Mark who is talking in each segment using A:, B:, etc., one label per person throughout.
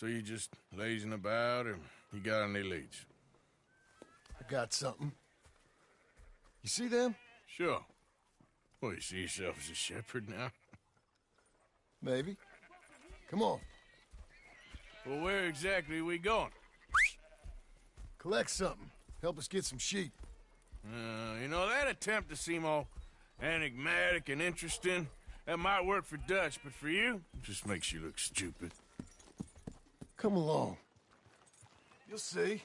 A: So you just lazing about, or you got any leads?
B: I got something. You see them?
A: Sure. Well, you see yourself as a shepherd now?
B: Maybe. Come on.
A: Well, where exactly are we going?
B: Collect something. Help us get some sheep.
A: You know, that attempt to seem all enigmatic and interesting, that might work for Dutch, but for you, it just makes you look stupid.
B: Come along. You'll see.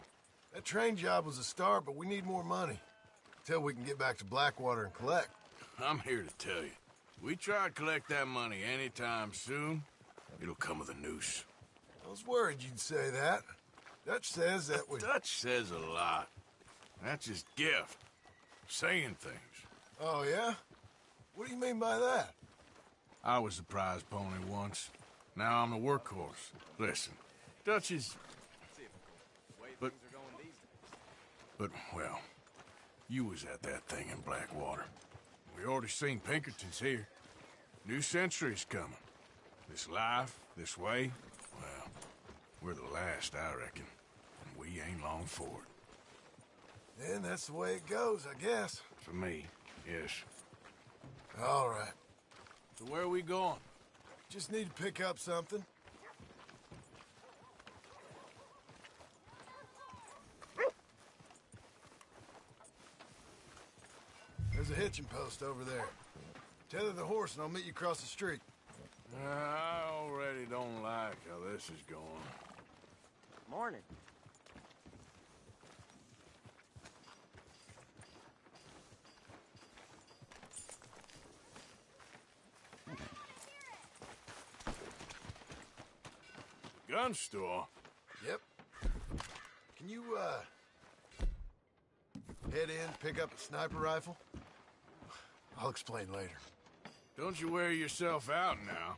B: That train job was a start, but we need more money. Till we can get back to Blackwater and collect.
A: I'm here to tell you, we try to collect that money anytime soon, it'll come with a noose.
B: I was worried you'd say that. Dutch says that we...
A: Dutch says a lot. That's his gift. Saying things.
B: Oh, yeah? What do you mean by that?
A: I was the prize pony once. Now I'm the workhorse. Listen, Dutch is... But, well, you was at that thing in Blackwater. We already seen Pinkertons here. New century's coming. This life, this way, well, we're the last, I reckon. And we ain't long for it.
B: Then that's the way it goes, I guess.
A: For me, yes.
B: All right.
A: So where are we going?
B: Just need to pick up something. There's a hitching post over there. Tether the horse and I'll meet you across the street.
A: I already don't like how this is going.
C: Morning.
A: Gun store?
B: Yep. Can you, head in, pick up a sniper rifle? I'll explain later.
A: Don't you wear yourself out now.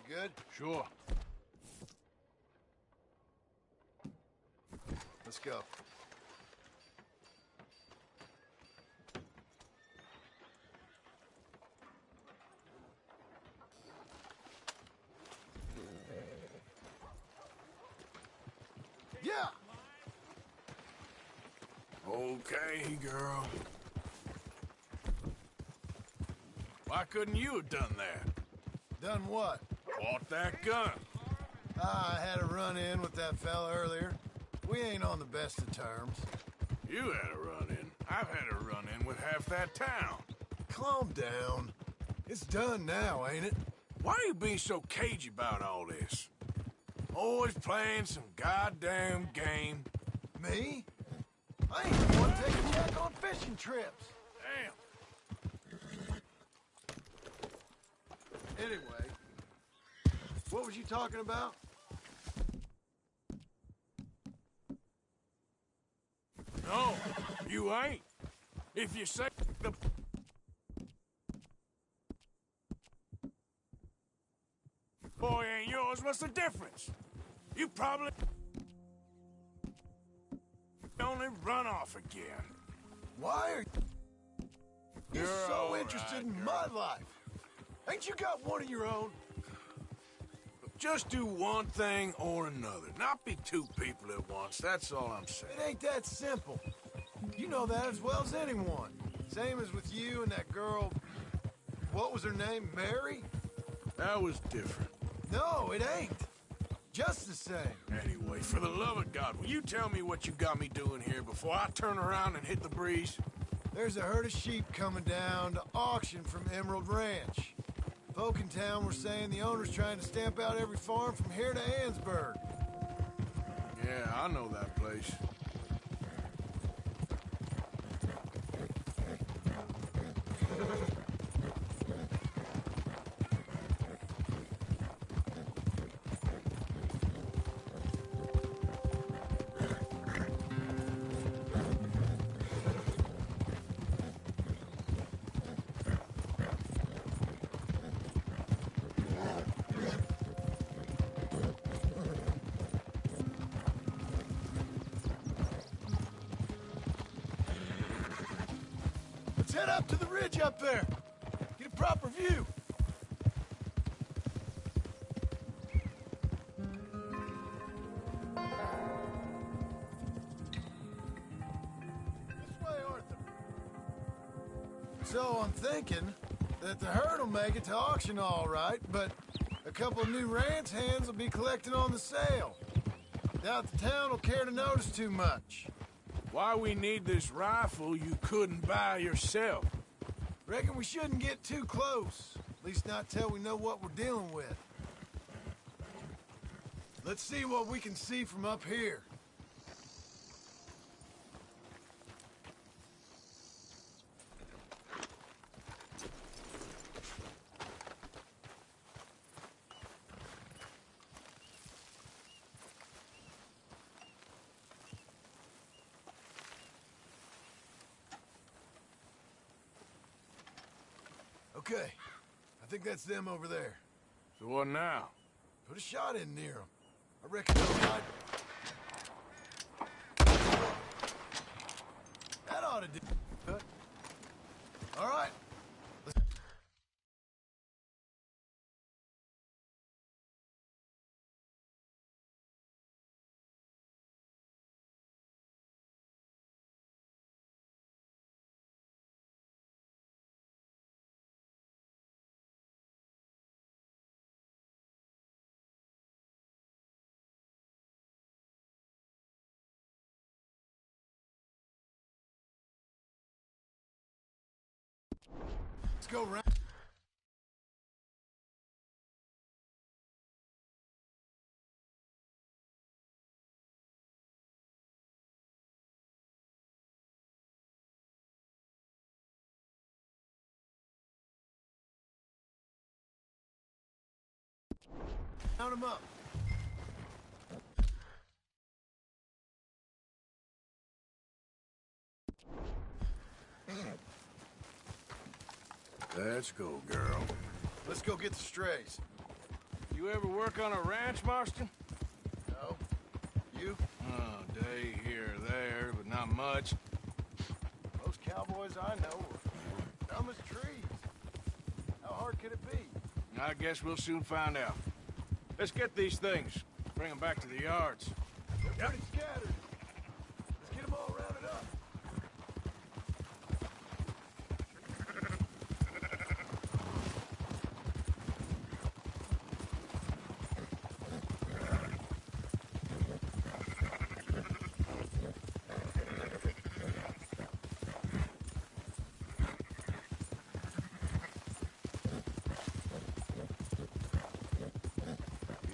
B: Good?
A: Sure.
B: Let's go. Yeah!
A: Okay, girl. Why couldn't you have done that?
B: Done what?
A: Bought that gun.
B: I had a run-in with that fella earlier. We ain't on the best of terms.
A: You had a run-in. I've had a run-in with half that town.
B: Calm down. It's done now, ain't it?
A: Why are you being so cagey about all this? Always playing some goddamn game.
B: Me? I ain't the one taking Jack on fishing trips.
A: Damn.
B: Anyway, what was you talking about?
A: No, you ain't. If you say the... boy ain't yours, what's the difference? You probably... only run off again.
B: Why are you
A: You're
B: so
A: all
B: interested
A: right,
B: in
A: girl.
B: my life? Ain't you got one of your own?
A: Just do one thing or another. Not be two people at once, that's all I'm saying.
B: It ain't that simple. You know that as well as anyone. Same as with you and that girl... What was her name? Mary?
A: That was different.
B: No, it ain't. Just the same.
A: Anyway, for the love of God, will you tell me what you got me doing here before I turn around and hit the breeze?
B: There's a herd of sheep coming down to auction from Emerald Ranch. Folk in town were saying the owner's trying to stamp out every farm from here to Ansburg.
A: Yeah, I know that place.
B: Let's head up to the ridge up there. Get a proper view. This way, Arthur. So I'm thinking that the herd will make it to auction all right, but a couple of new ranch hands will be collecting on the sale. Doubt the town will care to notice too much.
A: Why we need this rifle you couldn't buy yourself?
B: Reckon we shouldn't get too close. At least not till we know what we're dealing with. Let's see what we can see from up here. Okay, I think that's them over there.
A: So what now?
B: Put a shot in near them. I reckon they'll hide. That ought to do it. All right. Let's go round. Count them up.
A: Let's go, girl.
B: Let's go get the strays.
A: You ever work on a ranch, Marston?
B: No? You?
A: Oh, day here much.
B: Most cowboys I know are dumb as trees. How hard could it be?
A: I guess we'll soon find out. Let's get these things. Bring them back to the yards.
B: They're pretty scattered. Let's get them all rounded up.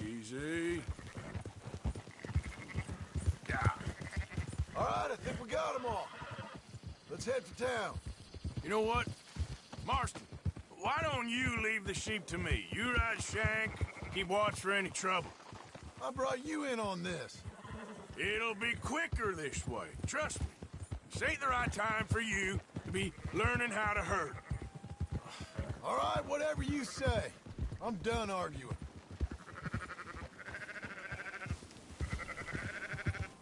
A: Easy. Yeah.
B: All right, I think we got them all. Let's head for town.
A: You know what? Marston, why don't you leave the sheep to me? You ride Shank, keep watch for any trouble.
B: I brought you in on this.
A: It'll be quicker this way. Trust me. This ain't the right time for you to be learning how to herd.
B: All right, whatever you say. I'm done arguing.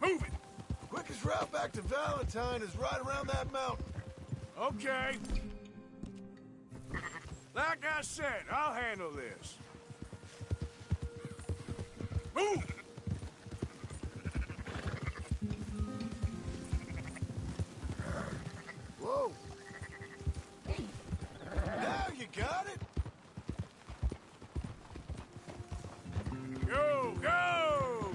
A: Move it!
B: Quickest route back to Valentine is right around that mountain.
A: Okay. Like I said, I'll handle this. Move!
B: Whoa. Now you got it.
A: Go, go!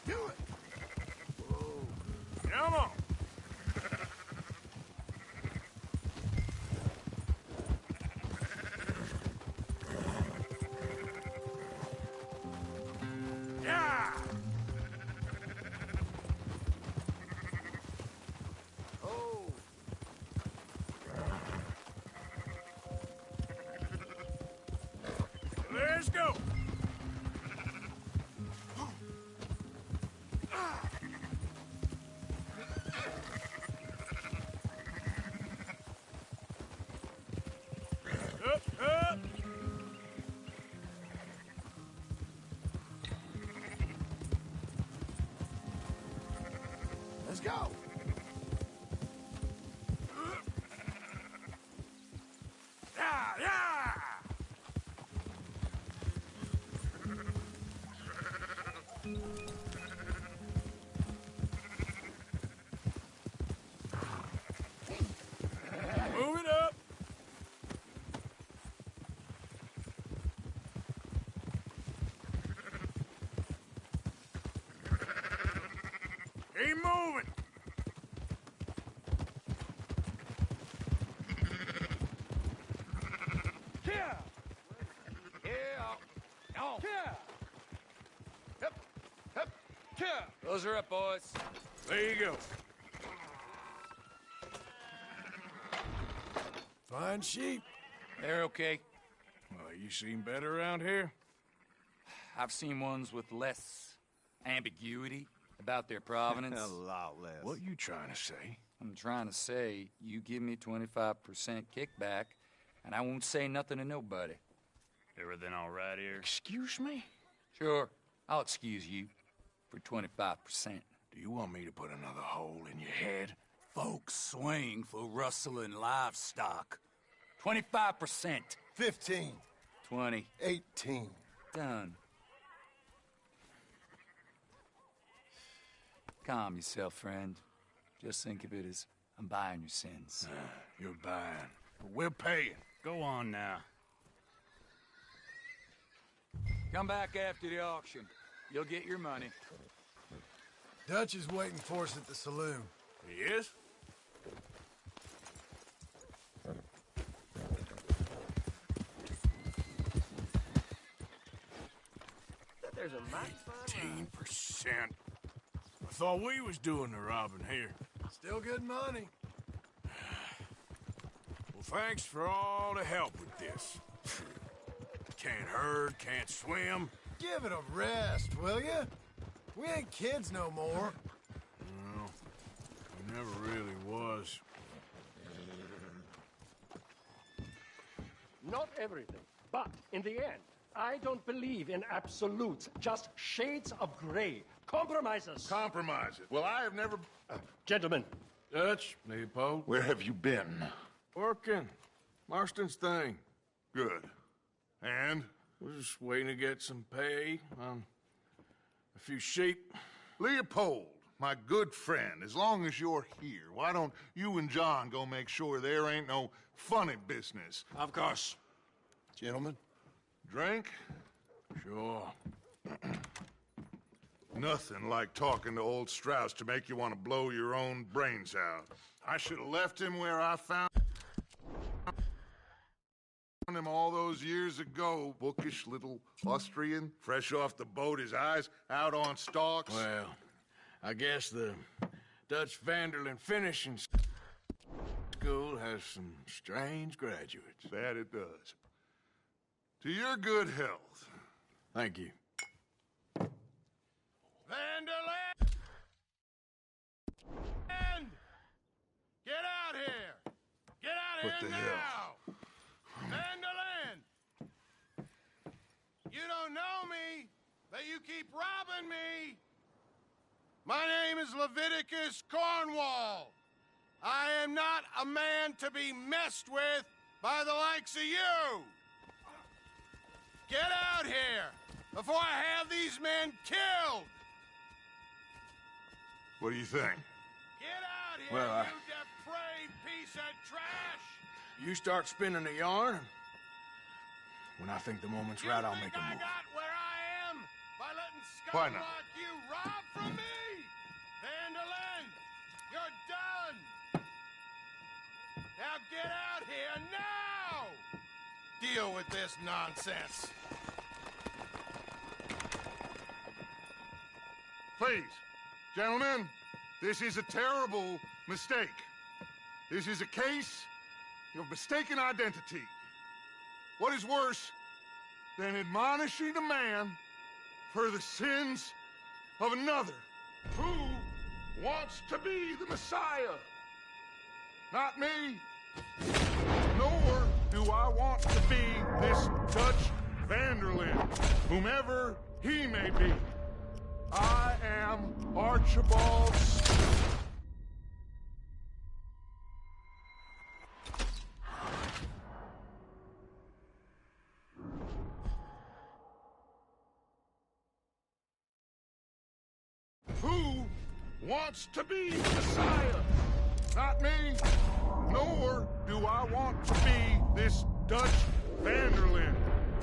B: Do it. Whoa.
A: Come on! Yeah!
B: Oh.
A: Let's go! Up, up!
B: Let's go.
A: Yeah, yeah! Move it up! Keep moving!
D: Here! Here! No! Here!
B: Hep, hep.
D: Here! Those are up, boys.
A: There you go.
B: Fine sheep.
D: They're okay.
A: Well, you seem better around here.
D: I've seen ones with less ambiguity about their provenance.
E: A lot less.
A: What you trying to say?
D: I'm trying to say, you give me 25% kickback, and I won't say nothing to nobody.
E: Everything all right here?
A: Excuse me?
D: Sure, I'll excuse you for 25%.
A: Do you want me to put another hole in your head?
D: Folks swing for rustling livestock. 25%.
B: 15.
D: 20.
B: 18.
D: Done. Calm yourself, friend. Just think of it as I'm buying your sins.
A: You're buying. But we're paying.
E: Go on now.
D: Come back after the auction. You'll get your money.
B: Dutch is waiting for us at the saloon.
A: He is?
C: There's a mighty fine
A: 10%. I thought we was doing the robbing here.
B: Still good money.
A: Well, thanks for all the help with this. Can't herd, can't swim.
B: Give it a rest, will ya? We ain't kids no more.
A: Well, we never really was.
F: Not everything, but in the end, I don't believe in absolutes, just shades of gray. Compromises.
G: Compromises. Well, I have never...
F: Gentlemen.
A: Dutch, Leopold.
G: Where have you been?
A: Working. Marston's thing.
G: Good. And?
A: We're just waiting to get some pay on a few sheep.
G: Leopold, my good friend, as long as you're here, why don't you and John go make sure there ain't no funny business?
A: Of course.
B: Gentlemen.
G: Drink?
A: Sure.
G: Nothing like talking to old Strauss to make you want to blow your own brains out. I should have left him where I found him all those years ago. Bookish little Austrian, fresh off the boat, his eyes out on stalks.
A: Well, I guess the Dutch Vanderlyn finishing school has some strange graduates.
G: That it does. To your good health.
A: Thank you.
B: Vanderland! Get out here! Get out
G: What
B: here
G: the
B: now!
G: hell?
B: Vanderland! You don't know me, but you keep robbing me! My name is Leviticus Cornwall. I am not a man to be messed with by the likes of you! Get out here before I have these men killed!
G: What do you think?
B: Get out here,
A: Well,
B: you depraved piece of trash!
A: You start spinning a yarn, and when I think the moment's
B: You
A: right, I'll
B: think
A: make a
B: I
A: move.
B: got where I am by letting
G: Why
B: scum
G: not?
B: like you rob from me? Vanderlyn, you're done! Now get out here now! Deal with this nonsense.
G: Please, gentlemen, this is a terrible mistake. This is a case of mistaken identity. What is worse than admonishing a man for the sins of another who wants to be the Messiah? Not me, nor do I want to be this Dutch Vanderlyn, whomever he may be. I am Archibald. Who wants to be Messiah? Not me, nor do I want to be this Dutch Vanderlyn,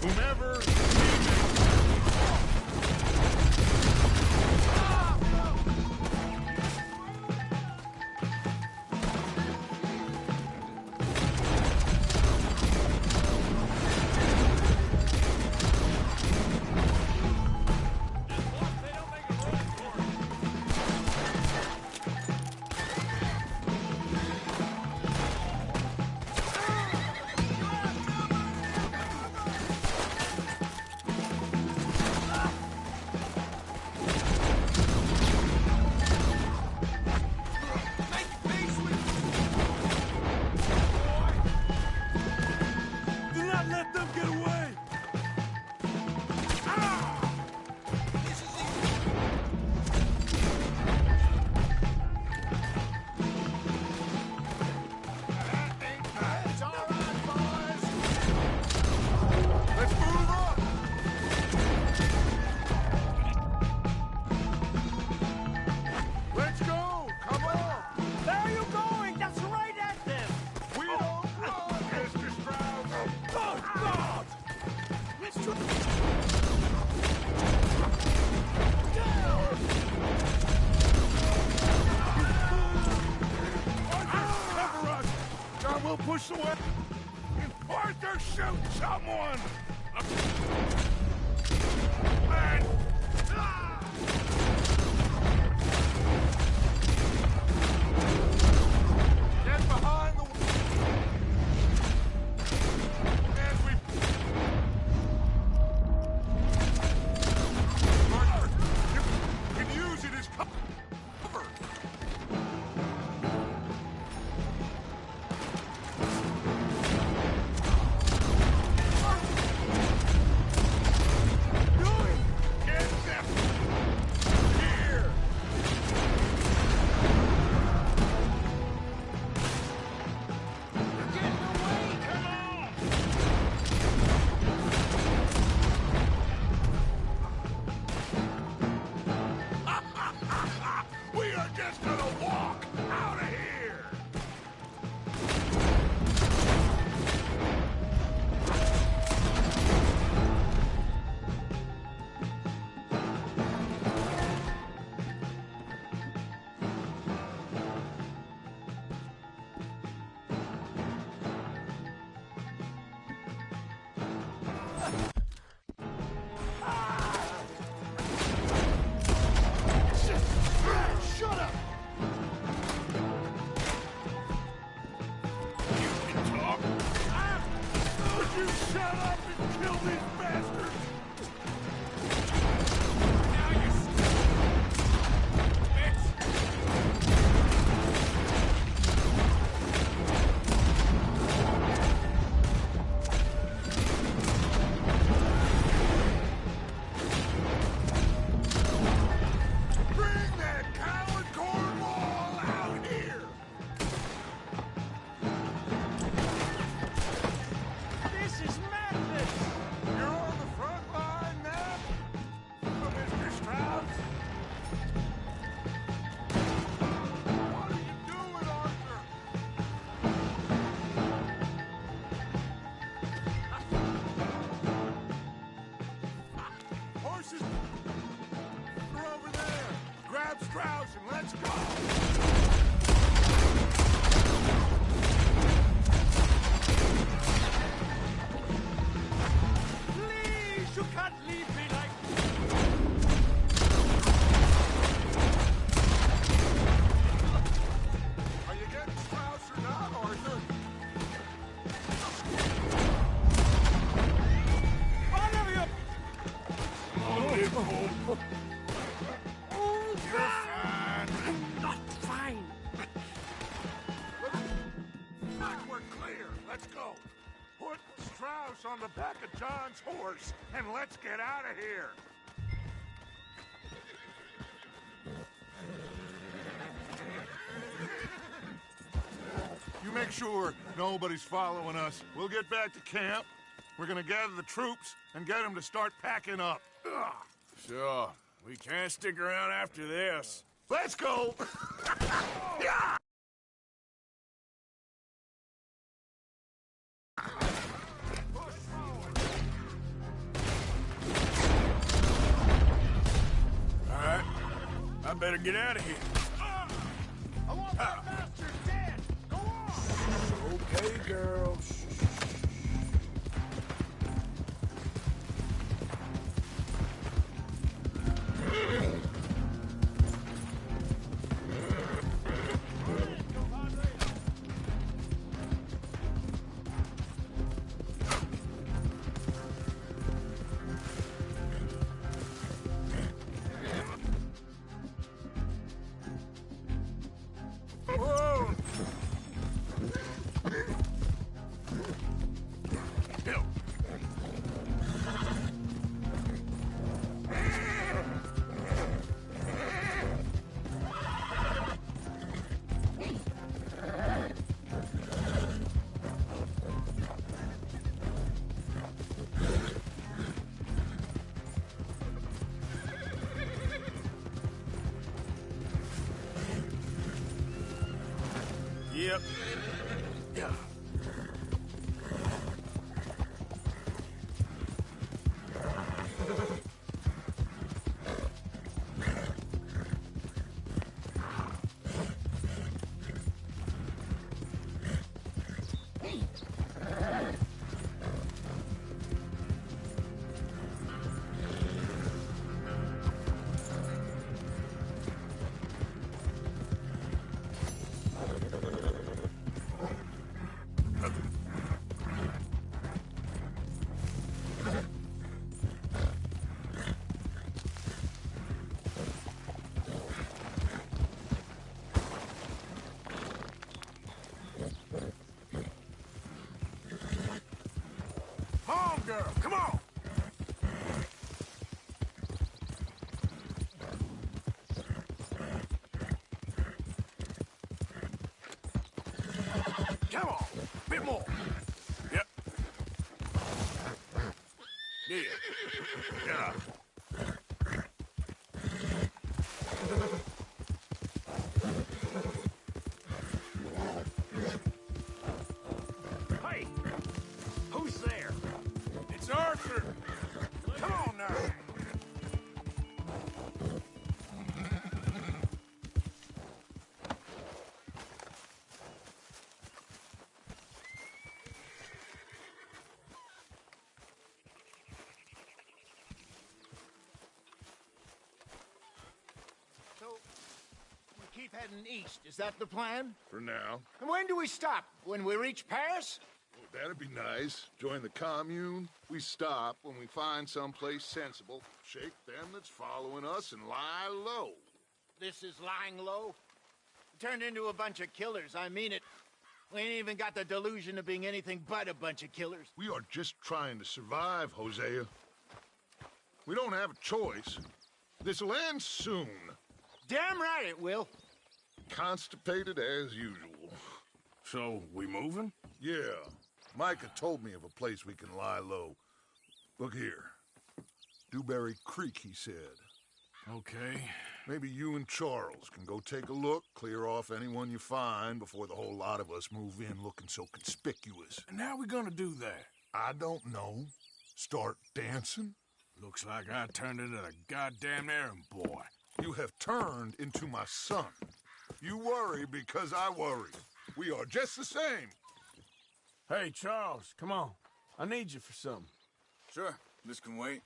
G: whomever he may push away. Arthur, shoot someone! Man! Get behind the... As we... Arthur, you can use it as cover.
F: can't leave me like...
G: Are you getting Strauss or not, Arthur?
F: All of you!
A: You're fine.
F: Not fine.
G: We're clear. Let's go. Put Strauss on the back of John's horse, and let's get out of here. You make sure nobody's following us. We'll get back to camp. We're gonna gather the troops and get them to start packing up. Ugh.
A: Sure. We can't stick around after this.
G: Let's go! Yeah!
A: All right. I better get out of here.
B: I want that bastard dead! Go on!
A: Okay, girls. Whoa! Help. Yep. Yeah. Home, girl. Come on. Come on. Bit more. Yep. Yeah. Yeah.
F: Hey! Who's there?
A: It's Arthur. Come on now.
B: So, we keep heading east. Is that the plan?
G: For now.
B: And when do we stop? When we reach Paris?
G: Well, that'd be nice. Join the commune. We stop when we find someplace sensible, shake them that's following us, and lie low.
B: This is lying low. We turned into a bunch of killers. I mean it. We ain't even got the delusion of being anything but a bunch of killers.
G: We are just trying to survive, Hosea. We don't have a choice. This'll end soon.
B: Damn right it will.
G: Constipated as usual.
A: So, we moving?
G: Yeah. Micah told me of a place we can lie low. Look here. Dewberry Creek, he said.
A: Okay.
G: Maybe you and Charles can go take a look, clear off anyone you find before the whole lot of us move in looking so conspicuous.
A: And how we gonna do that?
G: I don't know. Start dancing?
A: Looks like I turned into the goddamn errand boy.
G: You have turned into my son. You worry because I worry. We are just the same.
A: Hey, Charles, come on. I need you for something.
H: Sure, this can wait.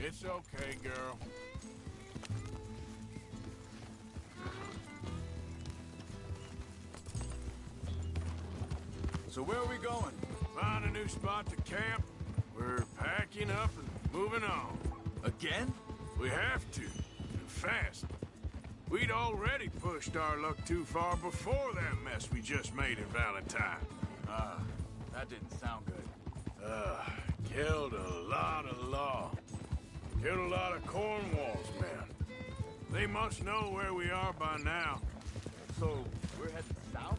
A: It's okay, girl.
H: So where are we going?
A: Find a new spot to camp. We're packing up and moving on.
H: Again?
A: We have to, and fast. We'd already pushed our luck too far before that mess we just made in Valentine.
H: That didn't sound good.
A: Killed a lot of law. Killed a lot of Cornwall's men. They must know where we are by now.
H: So, we're heading south?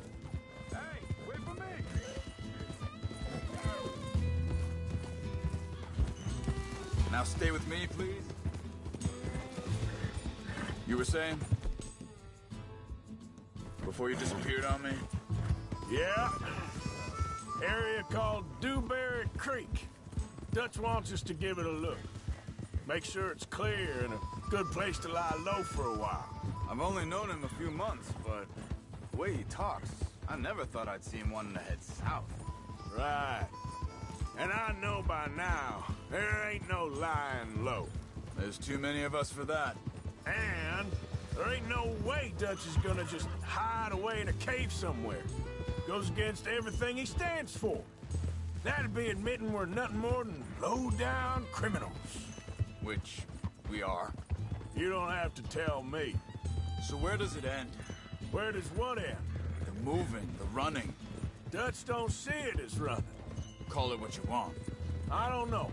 H: Hey, wait for me! Now stay with me, please. You were saying? Before you disappeared on me?
A: Yeah. Area called Dewberry Creek. Dutch wants us to give it a look. Make sure it's clear and a good place to lie low for a while.
H: I've only known him a few months, but the way he talks, I never thought I'd see him wanting to head south.
A: Right. And I know by now, there ain't no lying low.
H: There's too many of us for that.
A: And there ain't no way Dutch is gonna just hide away in a cave somewhere. Goes against everything he stands for. That'd be admitting we're nothing more than low-down criminals.
H: Which we are.
A: You don't have to tell me.
H: So where does it end?
A: Where does what end?
H: The moving, the running.
A: Dutch don't see it as running.
H: Call it what you want.
A: I don't know.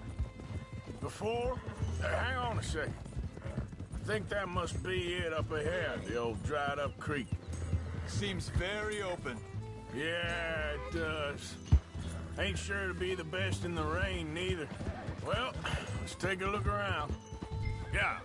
A: Before? Hang on a second. I think that must be it up ahead, the old dried-up creek.
H: Seems very open.
A: Yeah, it does. Ain't sure to be the best in the rain, neither. Well, let's take a look around. Yeah.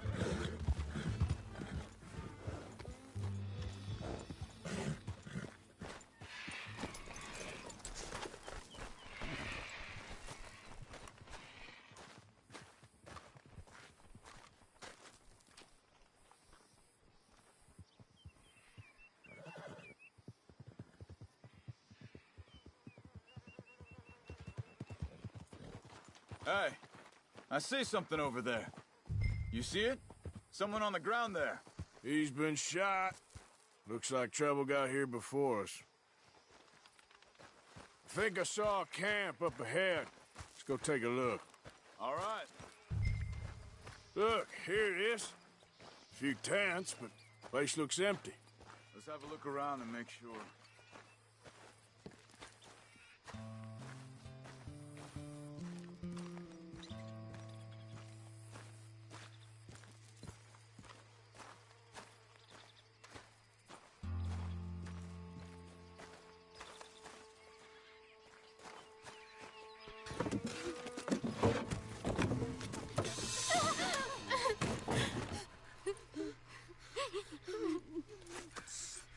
H: Hey, I see something over there. You see it? Someone on the ground there.
A: He's been shot. Looks like trouble got here before us. I think I saw a camp up ahead. Let's go take a look.
H: All right.
A: Look, here it is. A few tents, but place looks empty.
H: Let's have a look around and make sure.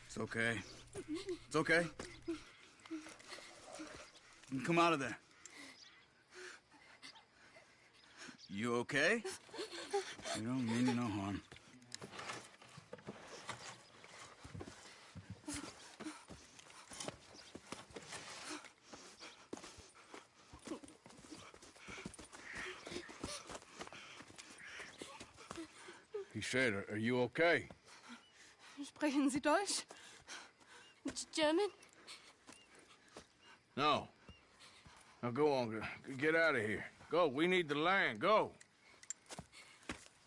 H: It's okay. It's okay. You can come out of there. You okay? You don't mean you no harm.
A: He said, are you okay?
I: Sprechen Sie Deutsch? German?
A: No. Now go on, get out of here. Go, we need the land, go.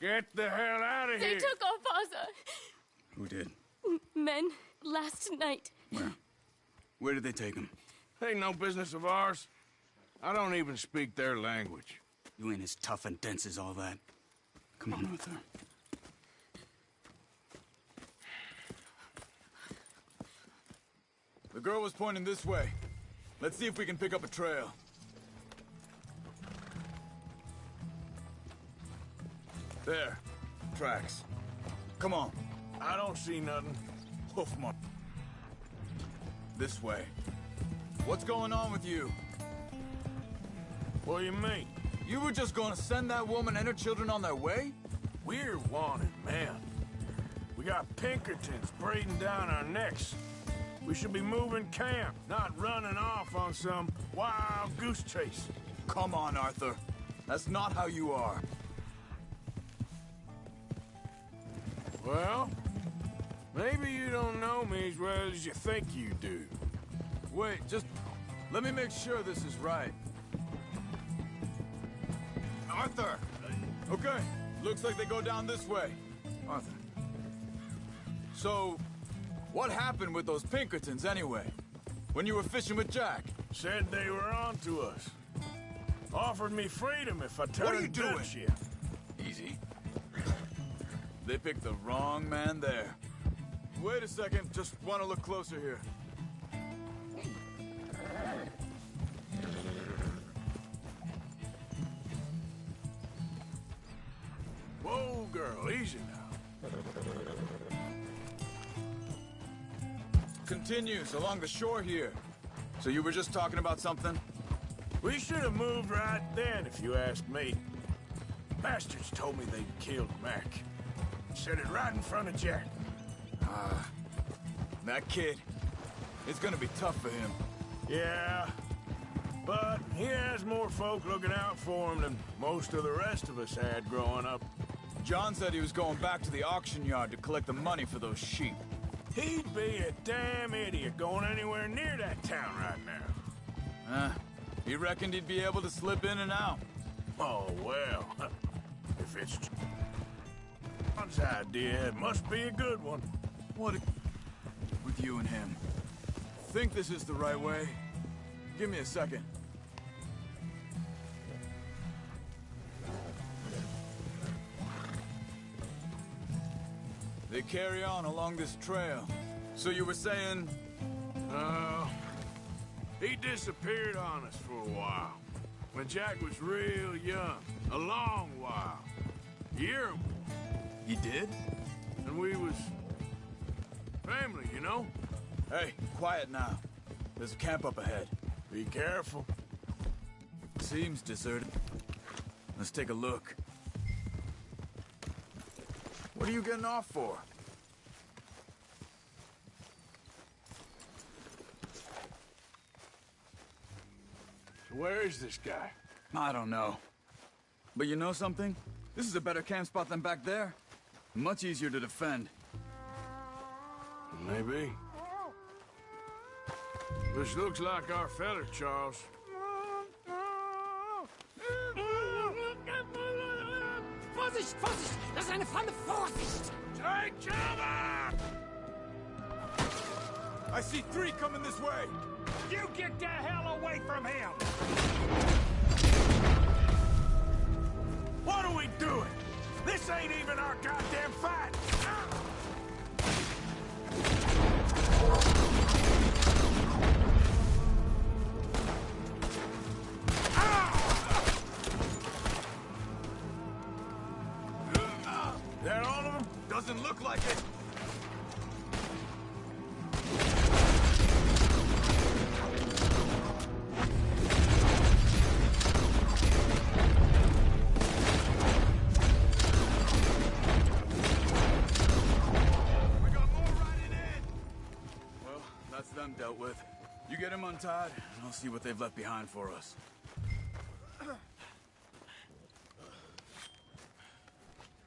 A: Get the hell out of
I: They
A: here.
I: took our father.
H: Who did?
I: Men, last night.
H: Where? Where did they take him?
A: Ain't no business of ours. I don't even speak their language.
H: You ain't as tough and dense as all that. Come on, Arthur. The girl was pointing this way. Let's see if we can pick up a trail. There. Tracks. Come on.
A: I don't see nothing.
H: Hoof mark. This way. What's going on with you?
A: What do you mean?
H: You were just gonna send that woman and her children on their way?
A: We're wanted, man. We got Pinkertons braiding down our necks. We should be moving camp, not running off on some wild goose chase.
H: Come on, Arthur. That's not how you are.
A: Well, maybe you don't know me as well as you think you do.
H: Wait, just let me make sure this is right.
B: Arthur!
H: Okay, looks like they go down this way. Arthur. So, what happened with those Pinkertons anyway? When you were fishing with Jack?
A: Said they were on to us. Offered me freedom if I turned
H: What are you doing?
A: Dutch here.
H: Easy. They picked the wrong man there. Wait a second, just want to look closer here.
A: Whoa, girl, easy now.
H: Continues along the shore here. So you were just talking about something?
A: We should have moved right then, if you ask me. Bastards told me they'd killed Mac. Said it right in front of Jack.
H: That kid, it's gonna be tough for him.
A: Yeah, but he has more folk looking out for him than most of the rest of us had growing up.
H: John said he was going back to the auction yard to collect the money for those sheep.
A: He'd be a damn idiot going anywhere near that town right now.
H: He reckoned he'd be able to slip in and out.
A: Oh, well, if it's John's idea, it must be a good one.
H: With you and him. Think this is the right way? Give me a second. They carry on along this trail. So you were saying...
A: He disappeared on us for a while. When Jack was real young. A long while. Year.
H: He did?
A: And we was... family, you know?
H: Hey, quiet now. There's a camp up ahead.
A: Be careful.
H: Seems deserted. Let's take a look. What are you getting off for?
A: So where is this guy?
H: I don't know. But you know something? This is a better camp spot than back there. Much easier to defend.
A: Maybe. This looks like our fella, Charles.
F: Vorsicht, Vorsicht! Das ist eine Falle! Vorsicht!
A: Take cover!
H: I see 3 coming this way!
F: You get the hell away from him!
A: What are we doing? This ain't even our goddamn fight! That all of them?
H: Doesn't look like it! We got more riding in! Well, that's them dealt with. You get them untied, and I'll see what they've left behind for us.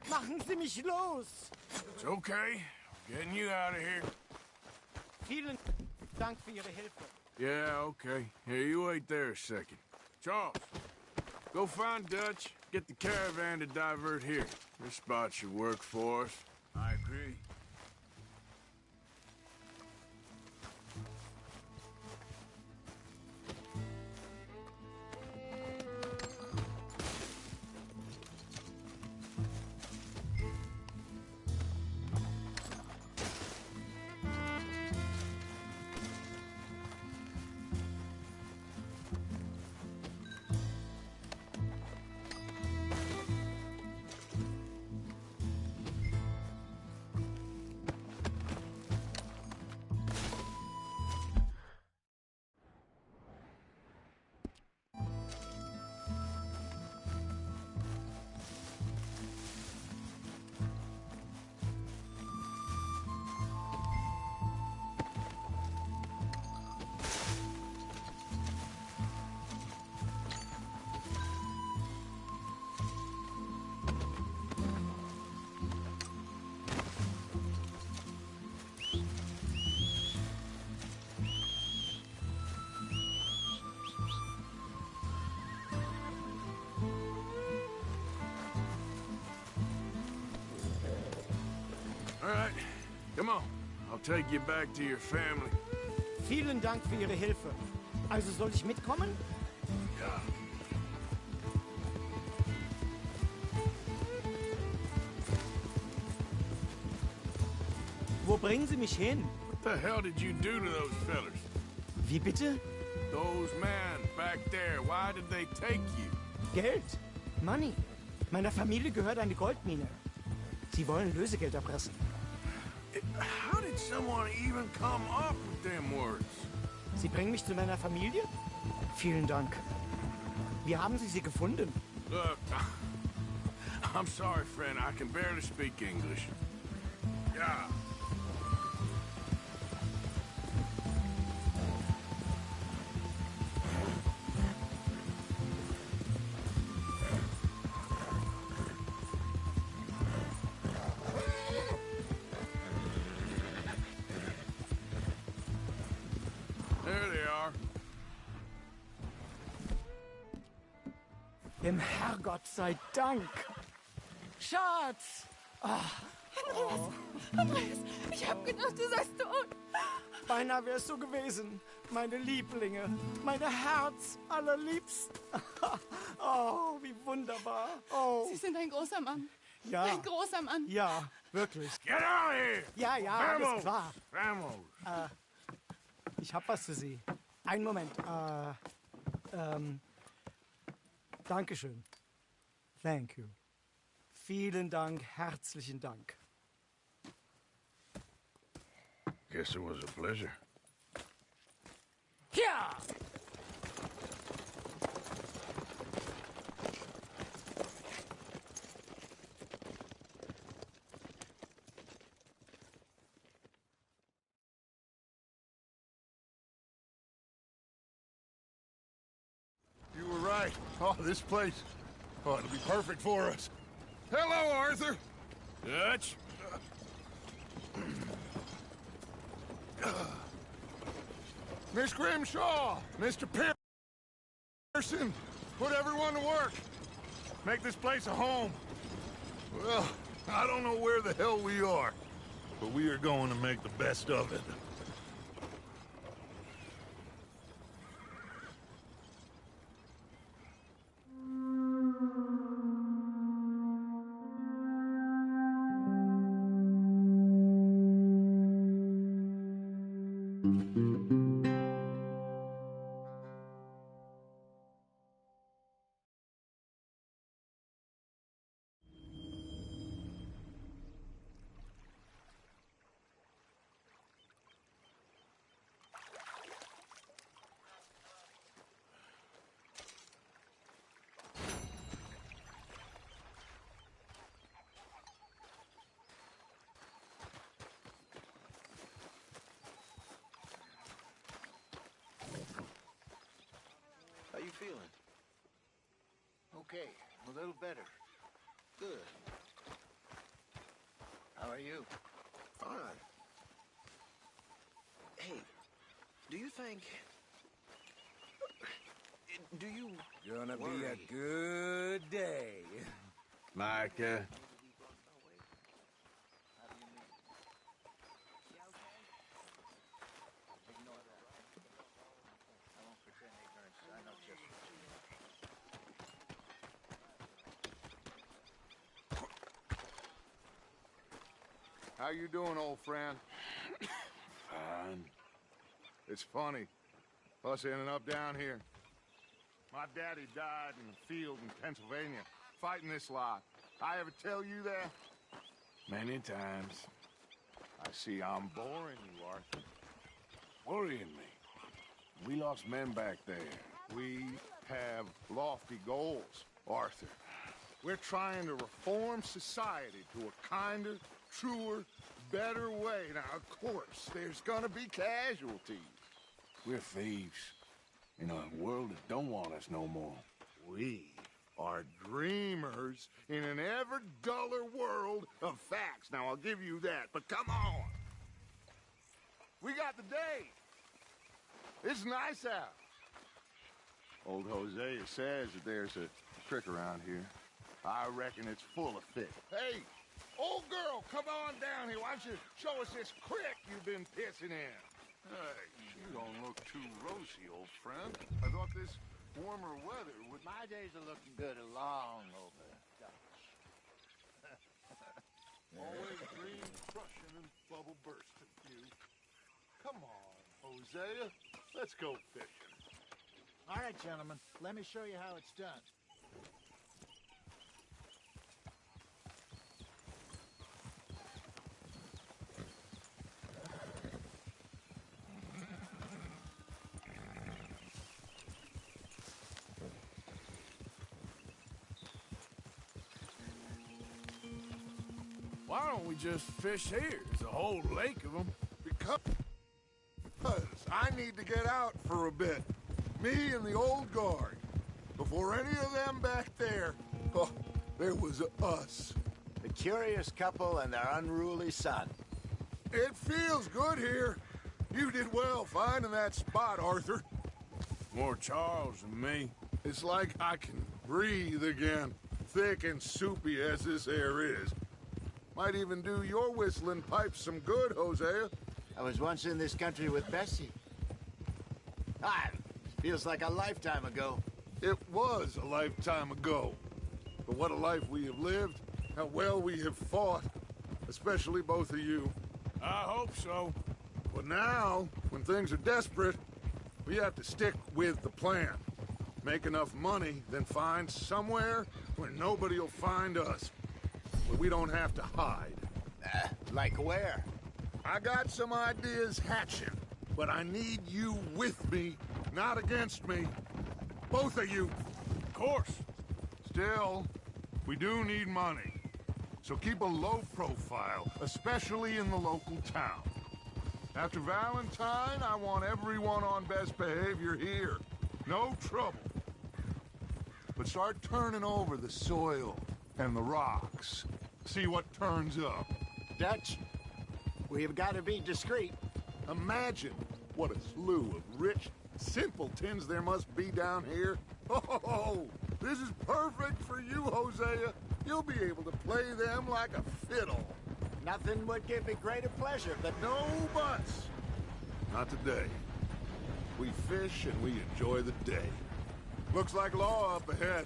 F: Machen Sie mich los!
A: It's okay. Getting you out of here.
F: Vielen Dank für Ihre Hilfe.
A: Yeah, okay. Here, you wait there a second. Charles, go find Dutch. Get the caravan to divert here. This spot should work for us.
H: I agree.
A: All right, come on. I'll take you back to your family.
J: Vielen Dank für Ihre Hilfe. Also soll ich mitkommen?
A: Ja.
J: Wo bringen Sie mich hin?
A: What the hell did you do to those fellers?
J: Wie bitte?
A: Those men back there, why did they take you?
J: Geld. Money. Meiner Familie gehört eine Goldmine. Sie wollen Lösegeld erpressen.
A: How did someone even come up with them words?
J: Sie bringen mich zu meiner Familie? Vielen Dank. Wie haben Sie sie gefunden?
A: Look, I'm sorry, friend. I can barely speak English. Yeah. There they are.
J: Dem Herrgott sei Dank. Schatz!
I: Andreas, ich hab gedacht, du seist tot.
J: Beinahe wär's so gewesen. Meine Lieblinge. Meine Herz allerliebsten. Oh, wie wunderbar. Oh.
I: Sie sind ein großer Mann.
J: Ja.
I: Ein großer Mann.
J: Ja, wirklich.
A: Get out of here!
J: Ja, ja,
A: Vamos!
J: alles klar.
A: Vamos!
J: Ich hab was für Sie. Einen Moment. Dankeschön. Thank you. Vielen Dank, herzlichen Dank.
A: Guess it was a pleasure.
J: Ja!
G: You were right. Oh, this place. Oh, it'll be perfect for us. Hello, Arthur.
A: Dutch?
G: Miss Grimshaw, Mr. Pearson, put everyone to work. Make this place a home. Well, I don't know where the hell we are, but we are going to make the best of it.
B: How you feeling? Okay, a little better. Good. How are you? Fine. Hey, do you think... Do you...
D: Gonna be
B: worry?
D: a good day.
A: Micah.
G: How you doing, old friend?
A: Fine.
G: It's funny, us ending up down here. My daddy died in the field in Pennsylvania, fighting this lot. I ever tell you that?
A: Many times.
G: I see I'm boring you, Arthur.
A: Worrying me. We lost men back there.
G: We have lofty goals, Arthur. We're trying to reform society to a kinder, truer, better way. Now, of course, there's gonna be casualties.
A: We're thieves. In a world that don't want us no more.
G: We are dreamers in an ever duller world of facts. Now, I'll give you that, but come on. We got the day. It's nice out. Old Hosea says that there's a trick around here. I reckon it's full of fish. Hey, Old girl, come on down here. Why don't you show us this creek you've been pissing in? Hey, you don't look too rosy, old friend. I thought this warmer weather would...
K: My days are looking good along over Dutch.
G: Always green, crushing, and bubble bursting, you. Come on, Hosea. Let's go fishing.
K: All right, gentlemen. Let me show you how it's done.
A: Why don't we just fish here? There's a whole lake of them.
G: Because I need to get out for a bit. Me and the old guard. Before any of them back there, oh, there was us.
K: The curious couple and their unruly son.
G: It feels good here. You did well finding that spot, Arthur.
A: More Charles than me.
G: It's like I can breathe again, thick and soupy as this air is. Might even do your whistling pipes some good, Hosea.
K: I was once in this country with Bessie. Feels like a lifetime ago.
G: It was a lifetime ago. But what a life we have lived, how well we have fought, especially both of you.
A: I hope so.
G: But now, when things are desperate, we have to stick with the plan. Make enough money, then find somewhere where nobody will find us. Where we don't have to hide.
K: Like where?
G: I got some ideas hatching, but I need you with me, not against me. Both of you.
A: Of course.
G: Still, we do need money. So keep a low profile, especially in the local town. After Valentine, I want everyone on best behavior here. No trouble. But start turning over the soil and the rocks. See what turns up.
K: Dutch, we've got to be discreet.
G: Imagine what a slew of rich simpletons there must be down here. Oh, this is perfect for you, Hosea. You'll be able to play them like a fiddle.
K: Nothing would give me greater pleasure, but
G: No buts. Not today. We fish and we enjoy the day. Looks like law up ahead.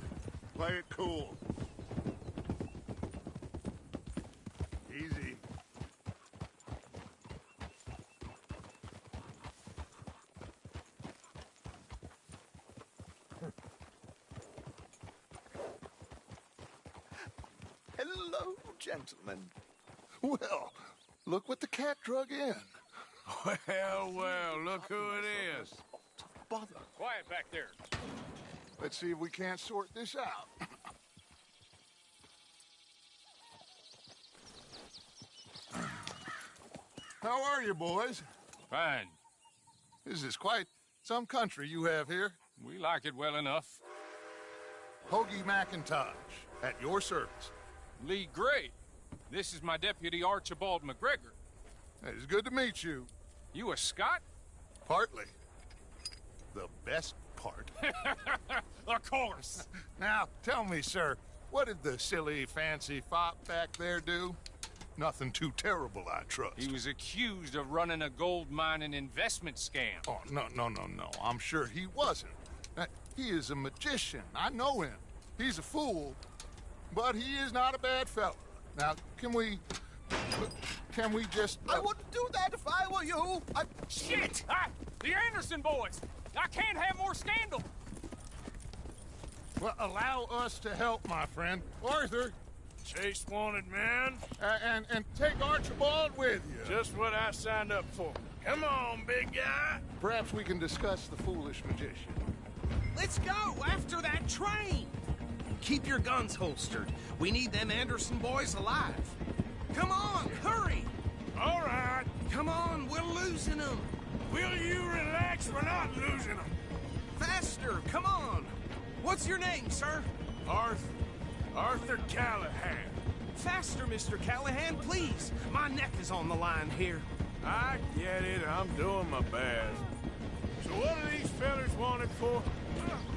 G: Play it cool. Easy.
K: Hello, gentlemen.
G: Well, look what the cat drug in.
A: Well, look who it is.
G: Bother.
E: Quiet back there.
G: Let's see if we can't sort this out. How are you, boys?
E: Fine.
G: This is quite some country you have here.
E: We like it well enough.
G: Hoagie McIntosh, at your service.
E: Lee Gray. This is my deputy Archibald McGregor.
G: It's good to meet you.
E: You a Scot?
G: Partly. The best part.
E: Of course.
G: Now, tell me, sir, what did the silly, fancy fop back there do? Nothing too terrible, I trust.
E: He was accused of running a gold mining investment scam.
G: Oh, no. I'm sure he wasn't. He is a magician. I know him. He's a fool, but he is not a bad fellow. Now, can we just...
K: I wouldn't do that if I were you.
E: Shit! The Anderson boys! I can't have more scandal!
G: Well, allow us to help, my friend. Arthur,
A: Chase wanted man.
G: and take Archibald with you.
A: Just what I signed up for. Come on, big guy.
G: Perhaps we can discuss the foolish magician.
L: Let's go after that train. Keep your guns holstered. We need them Anderson boys alive. Come on, hurry.
A: All right.
L: Come on, we're losing them.
A: Will you relax? We're not losing them.
L: Faster, come on. What's your name, sir?
A: Arthur Callahan.
L: Faster, Mr. Callahan, please. My neck is on the line here.
A: I get it. I'm doing my best. So what are these fellers wanted for?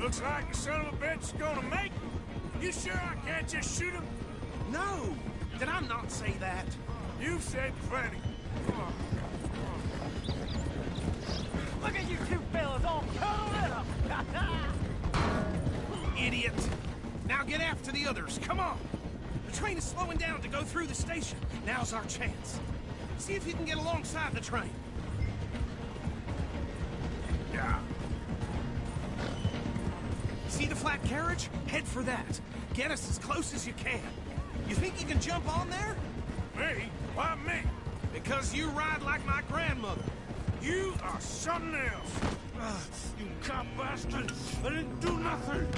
A: Looks like the son of a bitch is gonna make them. You sure I can't just shoot him?
L: No, Did I not say that?
A: You've said plenty.
E: Look at you two fellas all cuddled up!
L: Idiot! Now get after the others, come on! The train is slowing down to go through the station. Now's our chance. See if you can get alongside the train.
A: Yeah.
L: See the flat carriage? Head for that. Get us as close as you can. You think you can jump on there?
A: Me? Why me?
L: Because you ride like my grandmother.
A: You are something else. You cop bastard! I didn't do nothing!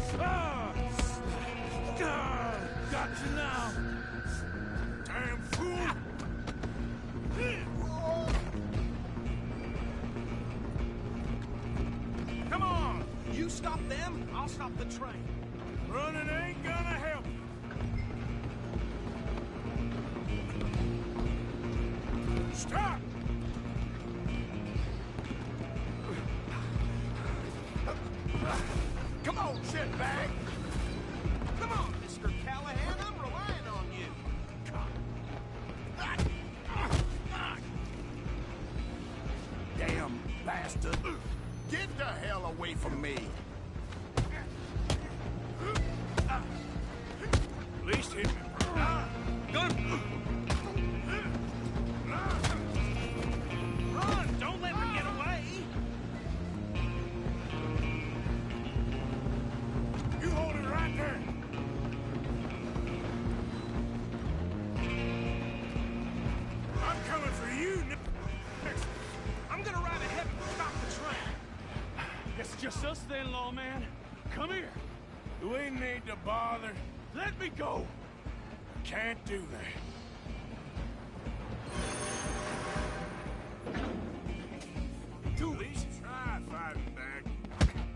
A: Got you now! Damn fool!
L: Come on! You stop them, I'll stop the train.
A: Running ain't gonna help you. Stop!
L: Come on, shitbag! Come on, Mr. Callahan, I'm relying on you.
B: Damn bastard. Get the hell away from me.
A: At least hit me.
L: Run! Don't let them get away!
A: You hold it right there. I'm coming for you next.
L: I'm gonna ride ahead and stop the train.
E: Guess it's just us then, lawman. Come here.
A: We need to bother.
E: Let me go.
A: Can't do that.
L: Do
A: At
L: it.
A: least try fighting back.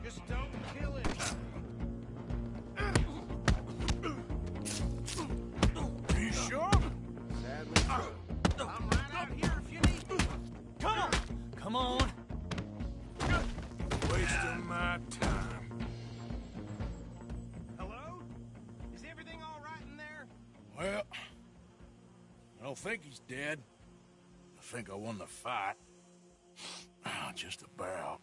L: Just don't kill it.
A: Are you sure?
L: Sadly, I'm right out here if you need me.
E: Come on. Come on.
A: Wasting my time.
L: Hello? Is everything all right in there?
A: Well, I don't think he's dead. I think I won the fight. Just about.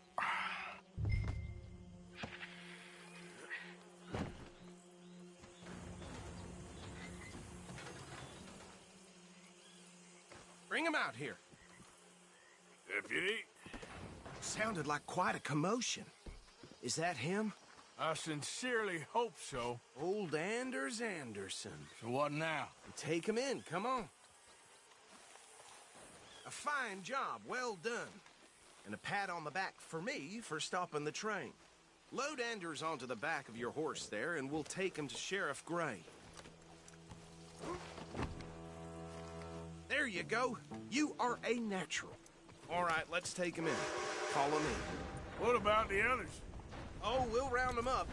L: Bring him out here.
A: Deputy,
L: Sounded like quite a commotion. Is that him?
A: I sincerely hope so.
L: Old Anders Anderson.
A: So what now?
L: Take him in, come on. A fine job, well done. And a pat on the back for me for stopping the train. Load Anders onto the back of your horse there, and we'll take him to Sheriff Gray. There you go. You are a natural. All right, let's take him in. Follow me.
A: What about the others?
L: Oh, we'll round them up.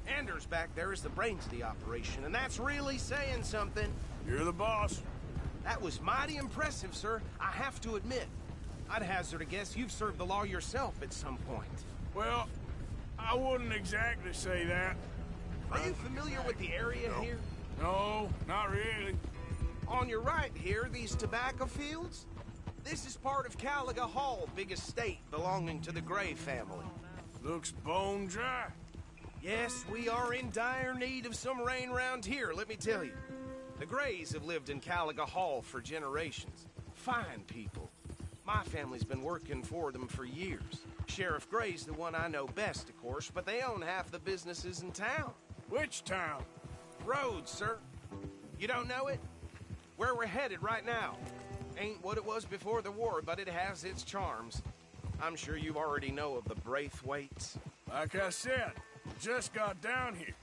L: Anders back there is the brains of the operation, and that's really saying something.
A: You're the boss.
L: That was mighty impressive, sir. I have to admit. I'd hazard a guess you've served the law yourself at some point.
A: Well, I wouldn't exactly say that.
L: Are you familiar with the area here?
A: No, not really.
L: On your right here, these tobacco fields? This is part of Caliga Hall, big estate belonging to the Gray family.
A: Looks bone dry.
L: Yes, we are in dire need of some rain round here, let me tell you. The Grays have lived in Caliga Hall for generations. Fine people. My family's been working for them for years. Sheriff Gray's the one I know best, of course, but they own half the businesses in town.
A: Which town?
L: Rhodes, sir. You don't know it? Where we're headed right now. Ain't what it was before the war, but it has its charms. I'm sure you already know of the Braithwaites.
A: Like I said, just got down here.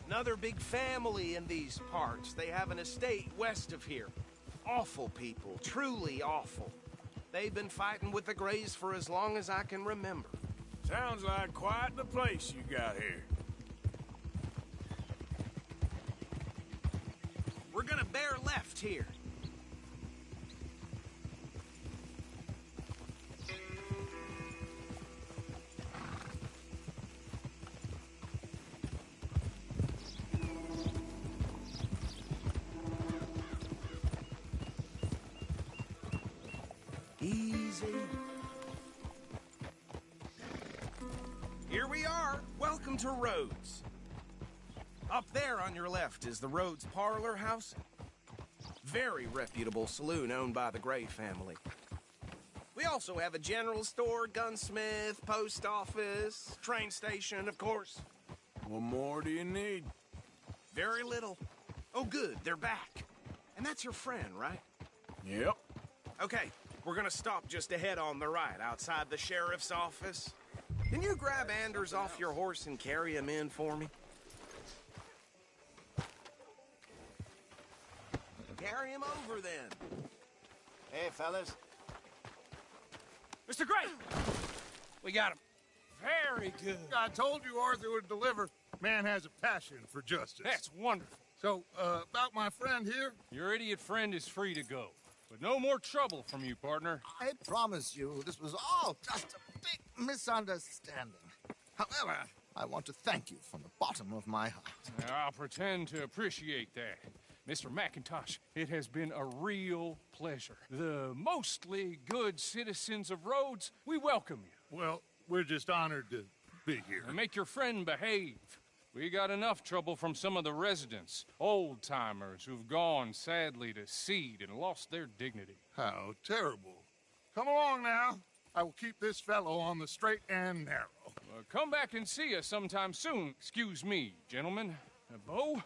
L: Another big family in these parts. They have an estate west of here. Awful people, truly awful. They've been fighting with the Grays for as long as I can remember.
A: Sounds like quite the place you got here.
L: We're gonna bear left here. Here we are. Welcome to Rhodes. Up there on your left is the Rhodes Parlor House. Very reputable saloon owned by the Gray family. We also have a general store, gunsmith, post office, train station, of course.
A: What more do you need?
L: Very little. Oh, good, they're back. And that's your friend, right?
A: Yep.
L: Okay, we're gonna stop just ahead on the right, outside the sheriff's office. Can you grab Anders off your horse and carry him in for me? Carry him over, then.
K: Hey, fellas.
E: Mr. Gray! We got him. Very good.
G: I told you Arthur would deliver. Man has a passion for justice.
E: That's wonderful.
G: So, about my friend here?
E: Your idiot friend is free to go. But no more trouble from you, partner.
M: I promise you, this was all just a big misunderstanding. However, I want to thank you from the bottom of my heart.
E: I'll pretend to appreciate that. Mr. McIntosh, it has been a real pleasure. The mostly good citizens of Rhodes, we welcome you.
G: Well, we're just honored to be here.
E: And make your friend behave. We got enough trouble from some of the residents, old-timers who've gone, sadly, to seed and lost their dignity.
G: How terrible. Come along now. I will keep this fellow on the straight and narrow.
E: Come back and see us sometime soon. Excuse me, gentlemen. Bo,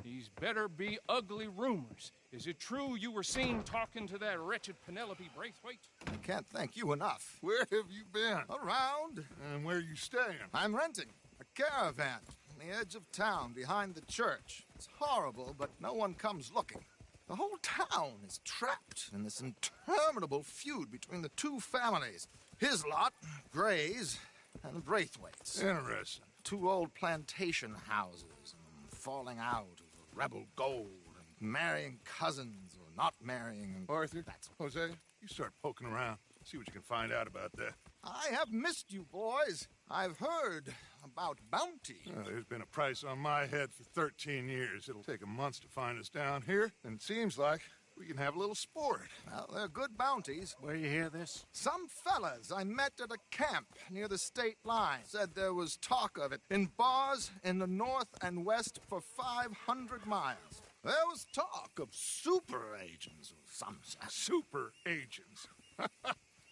E: these better be ugly rumors. Is it true you were seen talking to that wretched Penelope Braithwaite?
M: I can't thank you enough.
G: Where have you been?
M: Around.
G: And where are you staying?
M: I'm renting a caravan on the edge of town behind the church. It's horrible, but no one comes looking. The whole town is trapped in this interminable feud between the two families. His lot, Gray's, and the Braithwaites.
G: Interesting.
M: Two old plantation houses, and falling out over rebel gold, and marrying cousins or not marrying. And
G: Arthur, Jose, you start poking around. See what you can find out about that.
M: I have missed you, boys. I've heard about bounty.
G: There's been a price on my head for 13 years. It'll take a month to find us down here, and it seems like we can have a little sport.
M: Well, they're good bounties.
K: Where you hear this?
M: Some fellas I met at a camp near the state line said there was talk of it in bars in the north and west for 500 miles. There was talk of super agents or some such.
G: Super agents.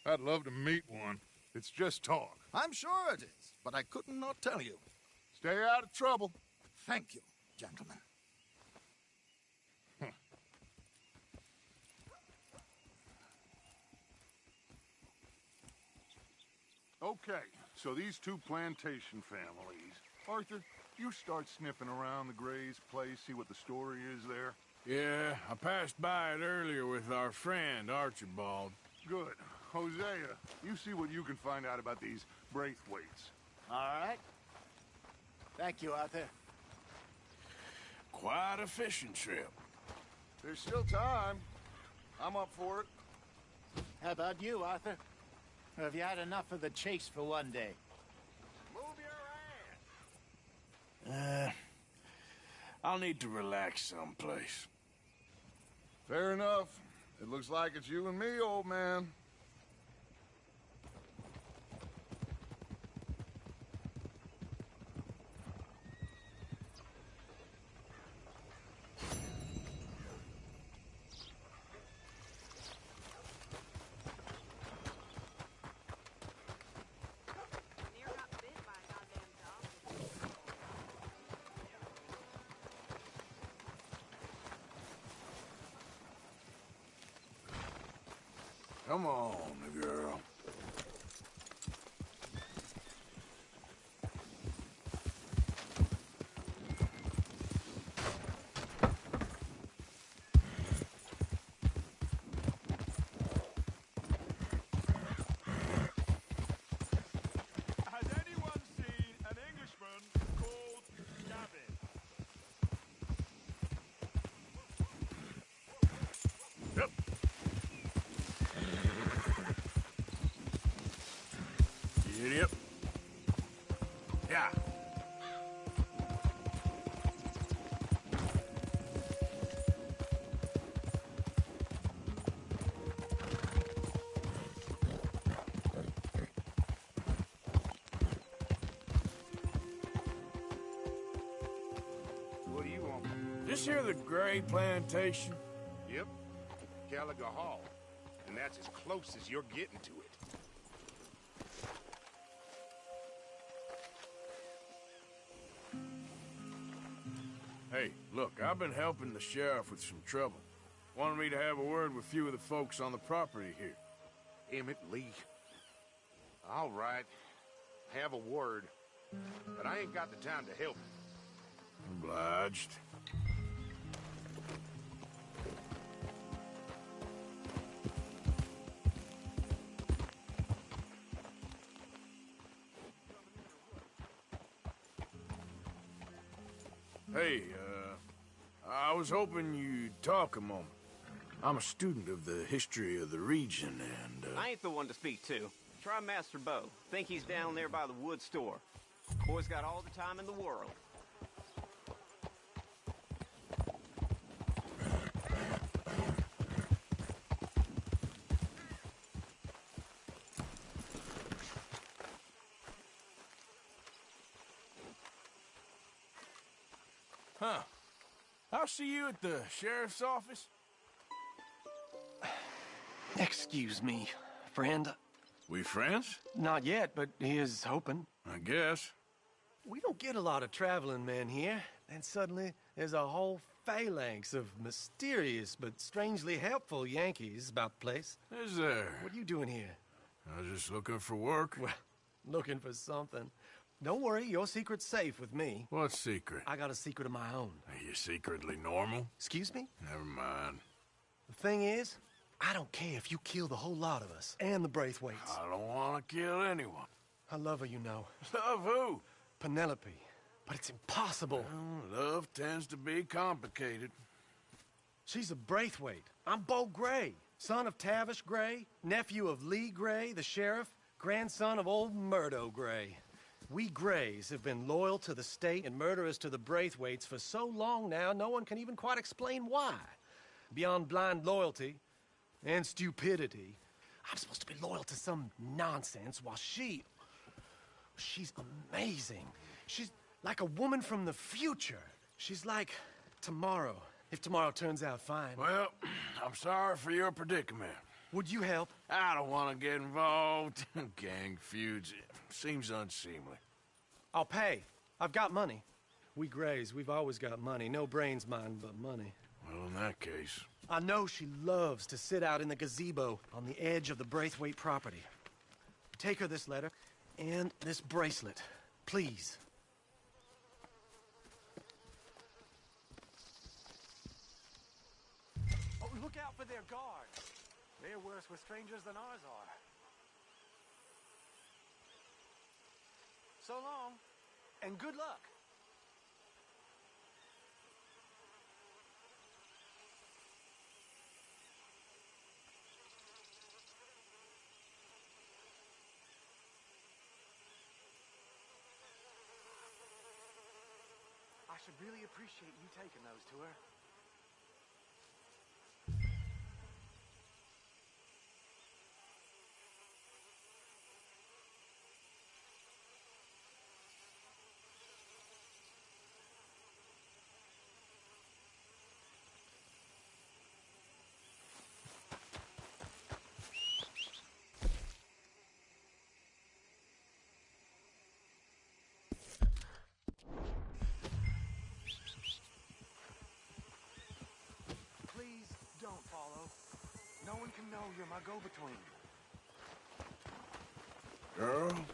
G: I'd love to meet one. It's just talk.
M: I'm sure it is, but I couldn't not tell you.
G: Stay out of trouble.
M: Thank you, gentlemen.
G: Okay, so these two plantation families. Arthur, you start sniffing around the Gray's place, see what the story is there?
A: Yeah, I passed by it earlier with our friend, Archibald.
G: Good. Hosea, you see what you can find out about these Braithwaites.
K: All right. Thank you, Arthur.
A: Quite a fishing trip.
G: There's still time. I'm up for it.
K: How about you, Arthur? Or have you had enough of the chase for one day?
L: Move your ass!
A: I'll need to relax someplace.
G: Fair enough. It looks like it's you and me, old man.
A: Come on, girl.
B: Has anyone seen an Englishman called Gavin?
G: Yep.
A: Yep. Yeah. This here the Gray Plantation?
B: Yep. Caliga Hall. And that's as close as you're getting to it.
A: Hey, look, I've been helping the sheriff with some trouble. Wanted me to have a word with a few of the folks on the property here.
B: Emmett Lee. All right. Have a word. But I ain't got the time to help.
A: Obliged. Hey, I was hoping you'd talk a moment. I'm a student of the history of the region, and,
C: I ain't the one to speak to. Try Master Bo. Think he's down there by the wood store. Boy's got all the time in the world.
A: Huh. I'll see you at the sheriff's office.
F: Excuse me, friend.
A: We friends?
F: Not yet, but he is hoping.
A: I guess.
F: We don't get a lot of traveling men here. Then suddenly, there's a whole phalanx of mysterious but strangely helpful Yankees about the place.
A: Is there?
F: What are you doing here?
A: I was just looking for work.
F: Well, looking for something. Don't worry, your secret's safe with me.
A: What secret?
F: I got a secret of my own.
A: Are you secretly normal?
F: Excuse me?
A: Never mind.
F: The thing is, I don't care if you kill the whole lot of us, and the Braithwaites.
A: I don't want to kill anyone.
F: I love her, you know.
A: Love who?
F: Penelope. But it's impossible.
A: Well, love tends to be complicated.
F: She's a Braithwaite. I'm Bo Gray, son of Tavish Gray, nephew of Lee Gray, the sheriff, grandson of old Murdo Gray. We Grays have been loyal to the state and murderers to the Braithwaites for so long now, no one can even quite explain why. Beyond blind loyalty and stupidity, I'm supposed to be loyal to some nonsense while she's amazing. She's like a woman from the future. She's like tomorrow, if tomorrow turns out fine.
A: Well, I'm sorry for your predicament.
F: Would you help?
A: I don't want to get involved. Gang feuds. Seems unseemly.
F: I'll pay. I've got money. We Grays, we've always got money. No brains, mind, but money.
A: Well, in that case...
F: I know she loves to sit out in the gazebo on the edge of the Braithwaite property. Take her this letter and this bracelet, please. Oh, look out for their guards. They're worse with strangers than ours are. So long, and good luck. I should really appreciate you taking those to her. Don't follow. No one can know you're my go-between.
A: Girl?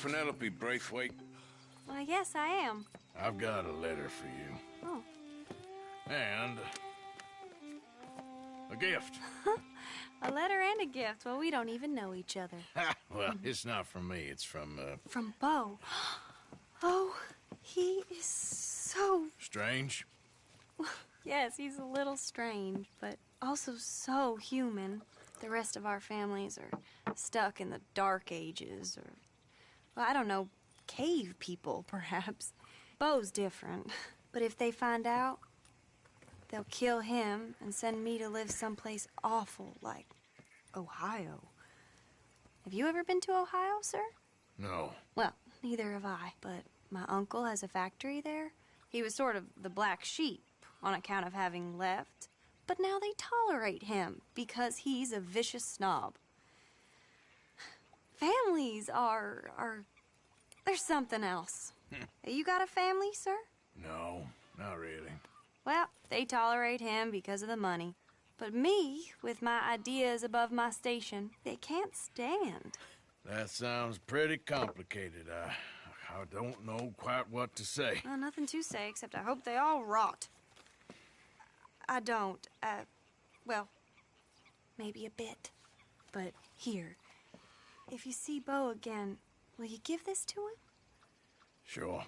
A: Penelope Braithwaite?
N: Yes, I am.
A: I've got a letter for you.
N: Oh.
A: And a gift.
N: A letter and a gift. Well, we don't even know each other.
A: Well, it's not from me. It's from,
N: From Bo. Oh, he is so...
A: Strange?
N: Yes, he's a little strange, but also so human. The rest of our families are stuck in the Dark Ages, or, well, I don't know, cave people, perhaps. Bo's different. But if they find out, they'll kill him and send me to live someplace awful like Ohio. Have you ever been to Ohio, sir?
A: No.
N: Well, neither have I, but my uncle has a factory there. He was sort of the black sheep on account of having left, but now they tolerate him because he's a vicious snob. Families are there's something else. You got a family, sir?
A: No, not really.
N: Well, they tolerate him because of the money. But me, with my ideas above my station, they can't stand.
A: That sounds pretty complicated. I don't know quite what to say.
N: Well, nothing to say, except I hope they all rot. I don't, well, maybe a bit. But here, if you see Bo again, will you give this to him?
A: Sure.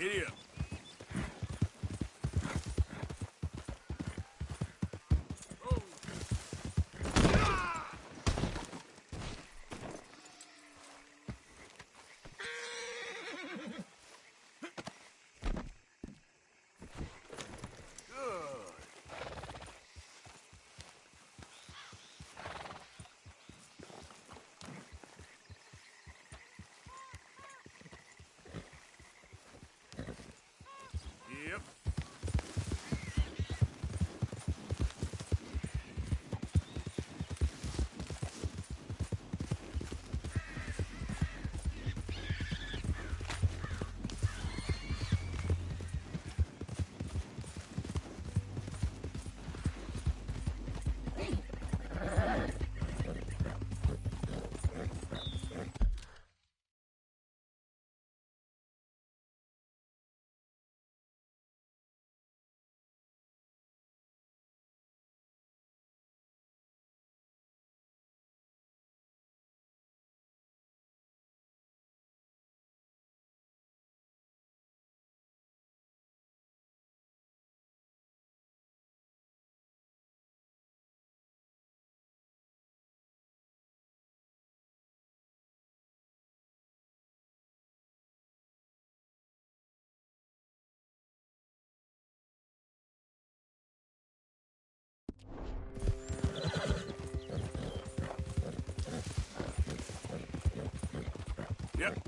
A: Giddy up. Yep.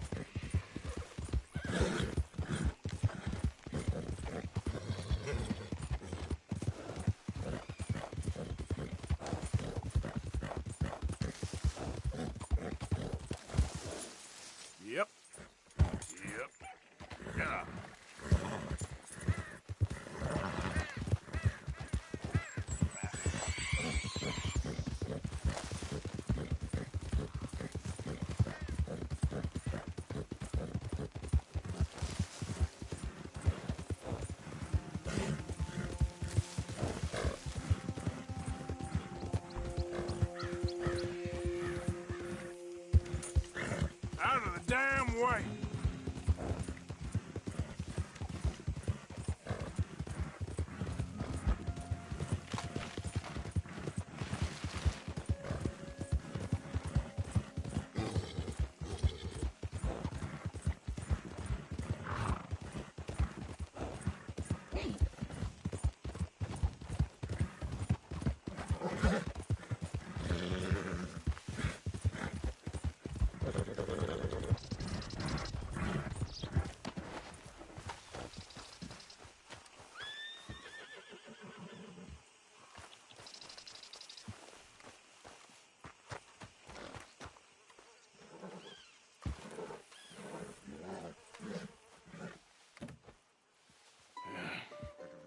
A: Yep. Yep. Yep. Yeah. Out of the damn way!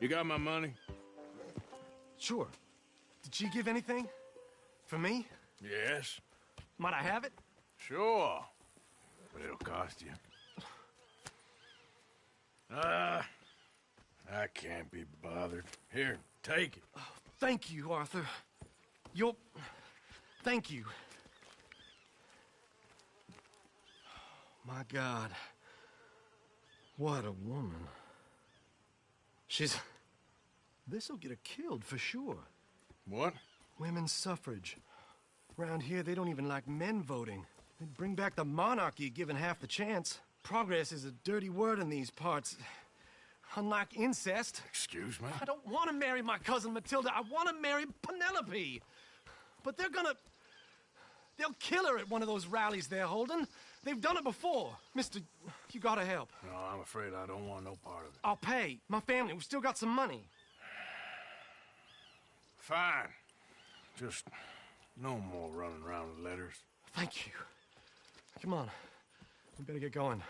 A: You got my money?
F: Sure. Did she give anything? For me?
A: Yes.
F: Might I have it?
A: Sure. But it'll cost you. I can't be bothered. Here, take it.
F: Oh, thank you, Arthur. You'll... Thank you. My God. What a woman. She's... This'll get her killed for sure.
A: What?
F: Women's suffrage. Around here, they don't even like men voting. They'd bring back the monarchy given half the chance. Progress is a dirty word in these parts. Unlike incest.
A: Excuse me?
F: I don't want to marry my cousin Matilda. I want to marry Penelope. But they're gonna... They'll kill her at one of those rallies they're holding. They've done it before. Mister, you gotta help.
A: No, I'm afraid I don't want no part of it.
F: I'll pay. My family, we've still got some money.
A: Fine. Just no more running around with letters.
F: Thank you. Come on. We better get going.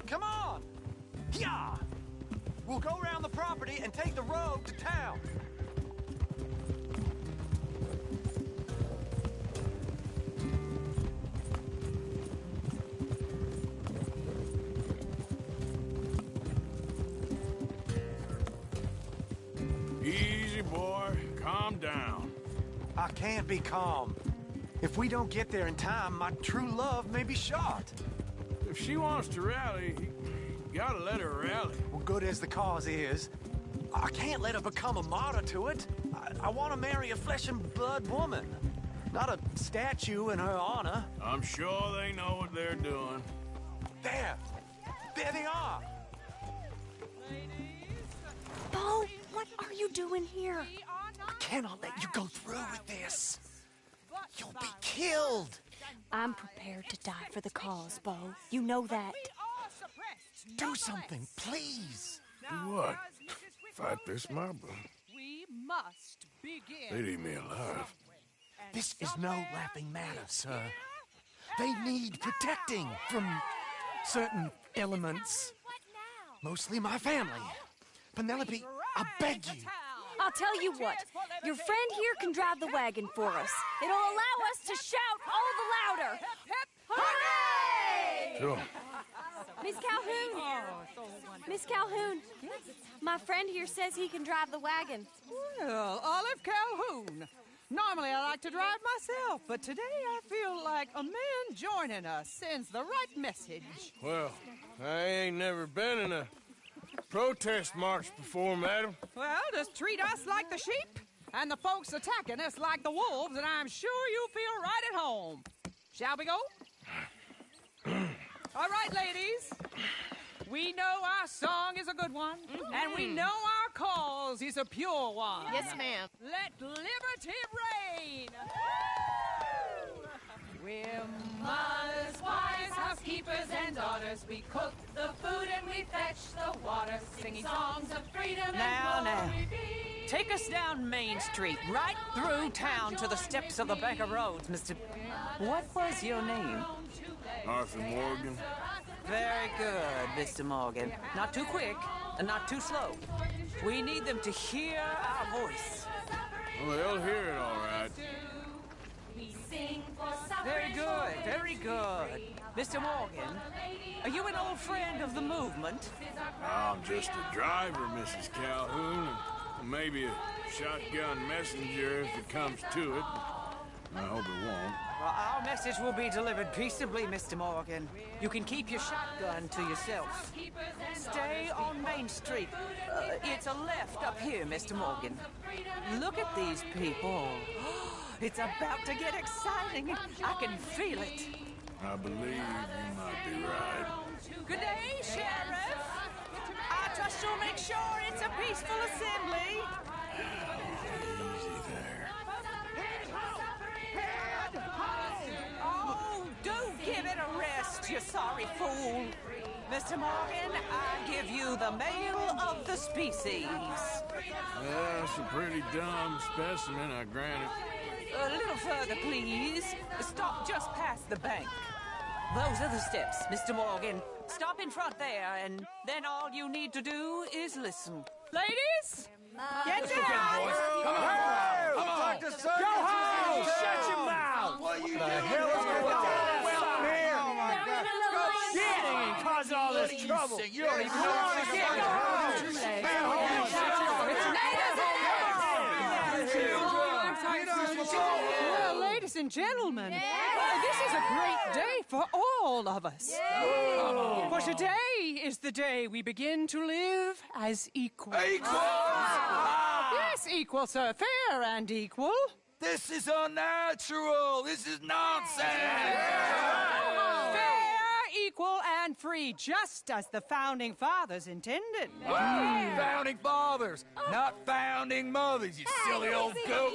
F: Come on! Yeah! We'll go around the property and take the road to town.
A: calm down.
F: I can't be calm. If we don't get there in time, my true love may be shot.
A: If she wants to rally, you gotta let her rally.
F: Well, good as the cause is, I can't let her become a martyr to it. I want to marry a flesh and blood woman, not a statue in her honor.
A: I'm sure they know what they're doing.
F: There they are.
N: Bo, what are you doing here?
F: I cannot let you go through with this. You'll be killed.
N: I'm prepared to die for the cause, Bo. You know that.
F: Do something, please.
A: Do what? Fight this mob?
O: We must begin.
A: They'd eat me alive.
F: This is no laughing matter, sir. They need protecting from certain elements. Mostly my family. Penelope, I beg you.
N: I'll tell you what. Your friend here can drive the wagon for us. It'll allow us to shout all the louder. Hooray!
A: Sure.
N: Miss Calhoun. Miss Calhoun. My friend here says he can drive the wagon.
O: Well, Olive Calhoun. Normally I like to drive myself, but today I feel like a man joining us sends the right message.
A: Well, I ain't never been in a protest march before, madam.
O: Well, just treat us like the sheep, and the folks attacking us like the wolves, and I'm sure you feel right at home. Shall we go? All right, ladies. We know our song is a good one, and we know our cause is a pure one.
I: Yes, ma'am.
O: Let liberty reign. We're mothers, wives, housekeepers, and daughters. We cook the food and we fetch the water, singing songs of freedom and glory be.
P: Take us down Main Street, right through town to the steps of the Banker Roads, Mr. What was your name?
A: Arthur Morgan.
P: Very good, Mr. Morgan. Not too quick and not too slow. We need them to hear our voice.
A: Well, they'll hear it all right.
P: Very good, very good. Mr. Morgan, are you an old friend of the movement?
A: I'm just a driver, Mrs. Calhoun, and maybe a shotgun messenger if it comes to it. I hope it won't.
P: Well, our message will be delivered peaceably, Mr. Morgan. You can keep your shotgun to yourself. Stay on Main Street. It's a left up here, Mr. Morgan. Look at these people. It's about to get exciting. I can feel it.
A: I believe you might be right.
P: Good day, Sheriff. I trust you'll make sure it's a peaceful assembly.
A: Easy there.
P: Oh, do give it a rest, you sorry fool. Mr. Morgan, I give you the male of the species.
A: That's a pretty dumb specimen, I grant it.
P: A little further, please. Stop just past the bank. Those are the steps, Mr. Morgan. Stop in front there, and then all you need to do is listen.
O: Ladies, get down!
F: Come on! Come on! Go home! Shut your mouth! What are you doing? The hell is going on here? Oh my God! Go shit! And causing all this trouble. You don't even know what you're doing. Go home! Stay home!
O: Well, ladies and gentlemen, this is a great day for all of us. For today is the day we begin to live as equals.
D: Equals?
O: Yes, equal, sir. Fair and equal.
D: This is unnatural. This is nonsense.
O: Fair, equal, and free, just as the Founding Fathers intended.
D: Founding fathers, not founding mothers, you silly old goat.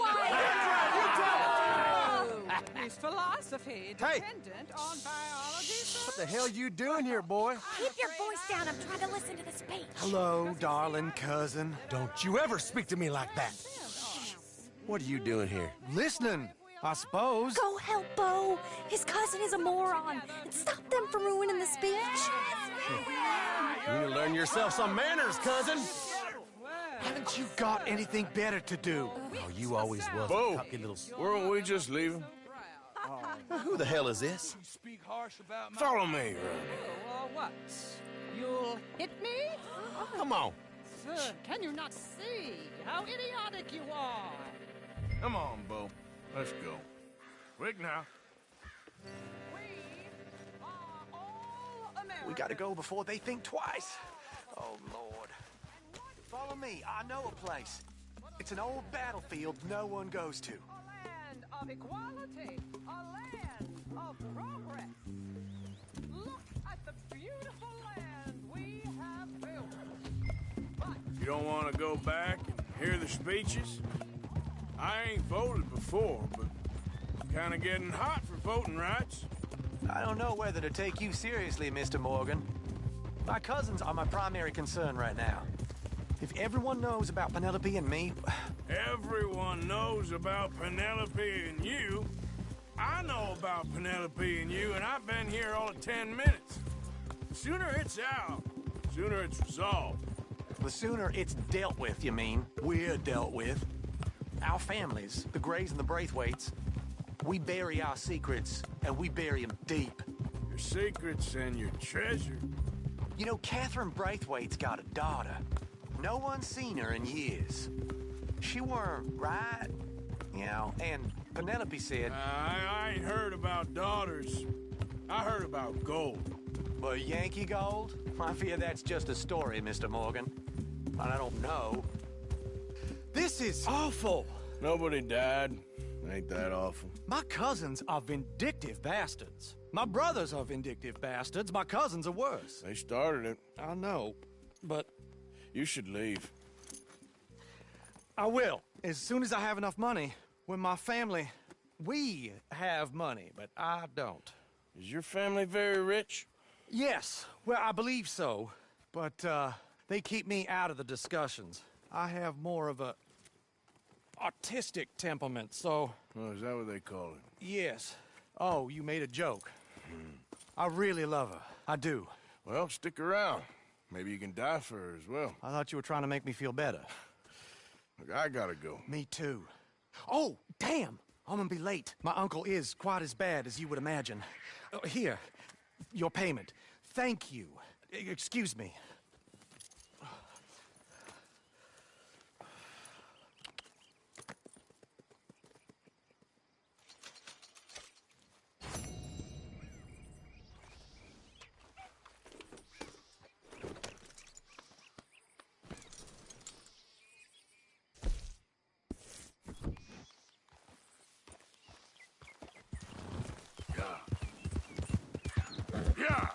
O: Is philosophy dependent on biology?
F: What the hell you doing here, boy?
N: Keep your voice down. I'm trying to listen to the speech.
F: Hello, darling cousin. Don't you ever speak to me like that.
L: What are you doing here?
F: Listening, I suppose.
N: Go help Bo. His cousin is a moron. And stop them from ruining the speech.
L: You need to learn yourself some manners, cousin.
F: Haven't you got anything better to do? Oh, you always was
A: Bo,
F: a cocky little...
A: weren't we just leaving?
L: Who the hell is this?
A: Follow me.
O: What? You'll hit me?
L: Come on.
O: Sir, can you not see how idiotic you are?
A: Come on, Bo. Let's go. Quick now.
L: We gotta go before they think twice. Oh, Lord. Follow me. I know a place. It's an old battlefield no one goes to.
O: Land of equality, a land of progress. Look at the beautiful land we have built.
A: You don't want to go back and hear the speeches? I ain't voted before, but I'm kind of getting hot for voting rights.
L: I don't know whether to take you seriously, Mr. Morgan. My cousins are my primary concern right now. If everyone knows about Penelope and me...
A: Everyone knows about Penelope and you. I know about Penelope and you, and I've been here all of 10 minutes. The sooner it's out, the sooner it's resolved.
L: The sooner it's dealt with, you mean? We're dealt with. Our families, the Grays and the Braithwaites, we bury our secrets, and we bury them deep.
A: Your secrets and your treasure.
L: You know, Catherine Braithwaite's got a daughter. No one's seen her in years. She weren't right, you know, and Penelope said...
A: I ain't heard about daughters. I heard about gold.
L: Well, Yankee gold? I fear that's just a story, Mr. Morgan. And I don't know.
F: This is awful.
A: Nobody died. Ain't that awful?
F: My cousins are vindictive bastards. My brothers are vindictive bastards. My cousins are worse.
A: They started it.
F: I know, but...
A: You should leave.
F: I will, as soon as I have enough money. When my family... We have money, but I don't.
A: Is your family very rich?
F: Yes, well, I believe so. But, they keep me out of the discussions. I have more of a... artistic temperament, so...
A: Oh, is that what they call it?
F: Yes. Oh, you made a joke. I really love her. I do.
A: Well, stick around. Maybe you can die for her as well.
F: I thought you were trying to make me feel better.
A: Look, I gotta go.
F: Me too. Oh, damn! I'm gonna be late. My uncle is quite as bad as you would imagine. Here, your payment. Thank you. Excuse me.
A: Yeah! Yeah.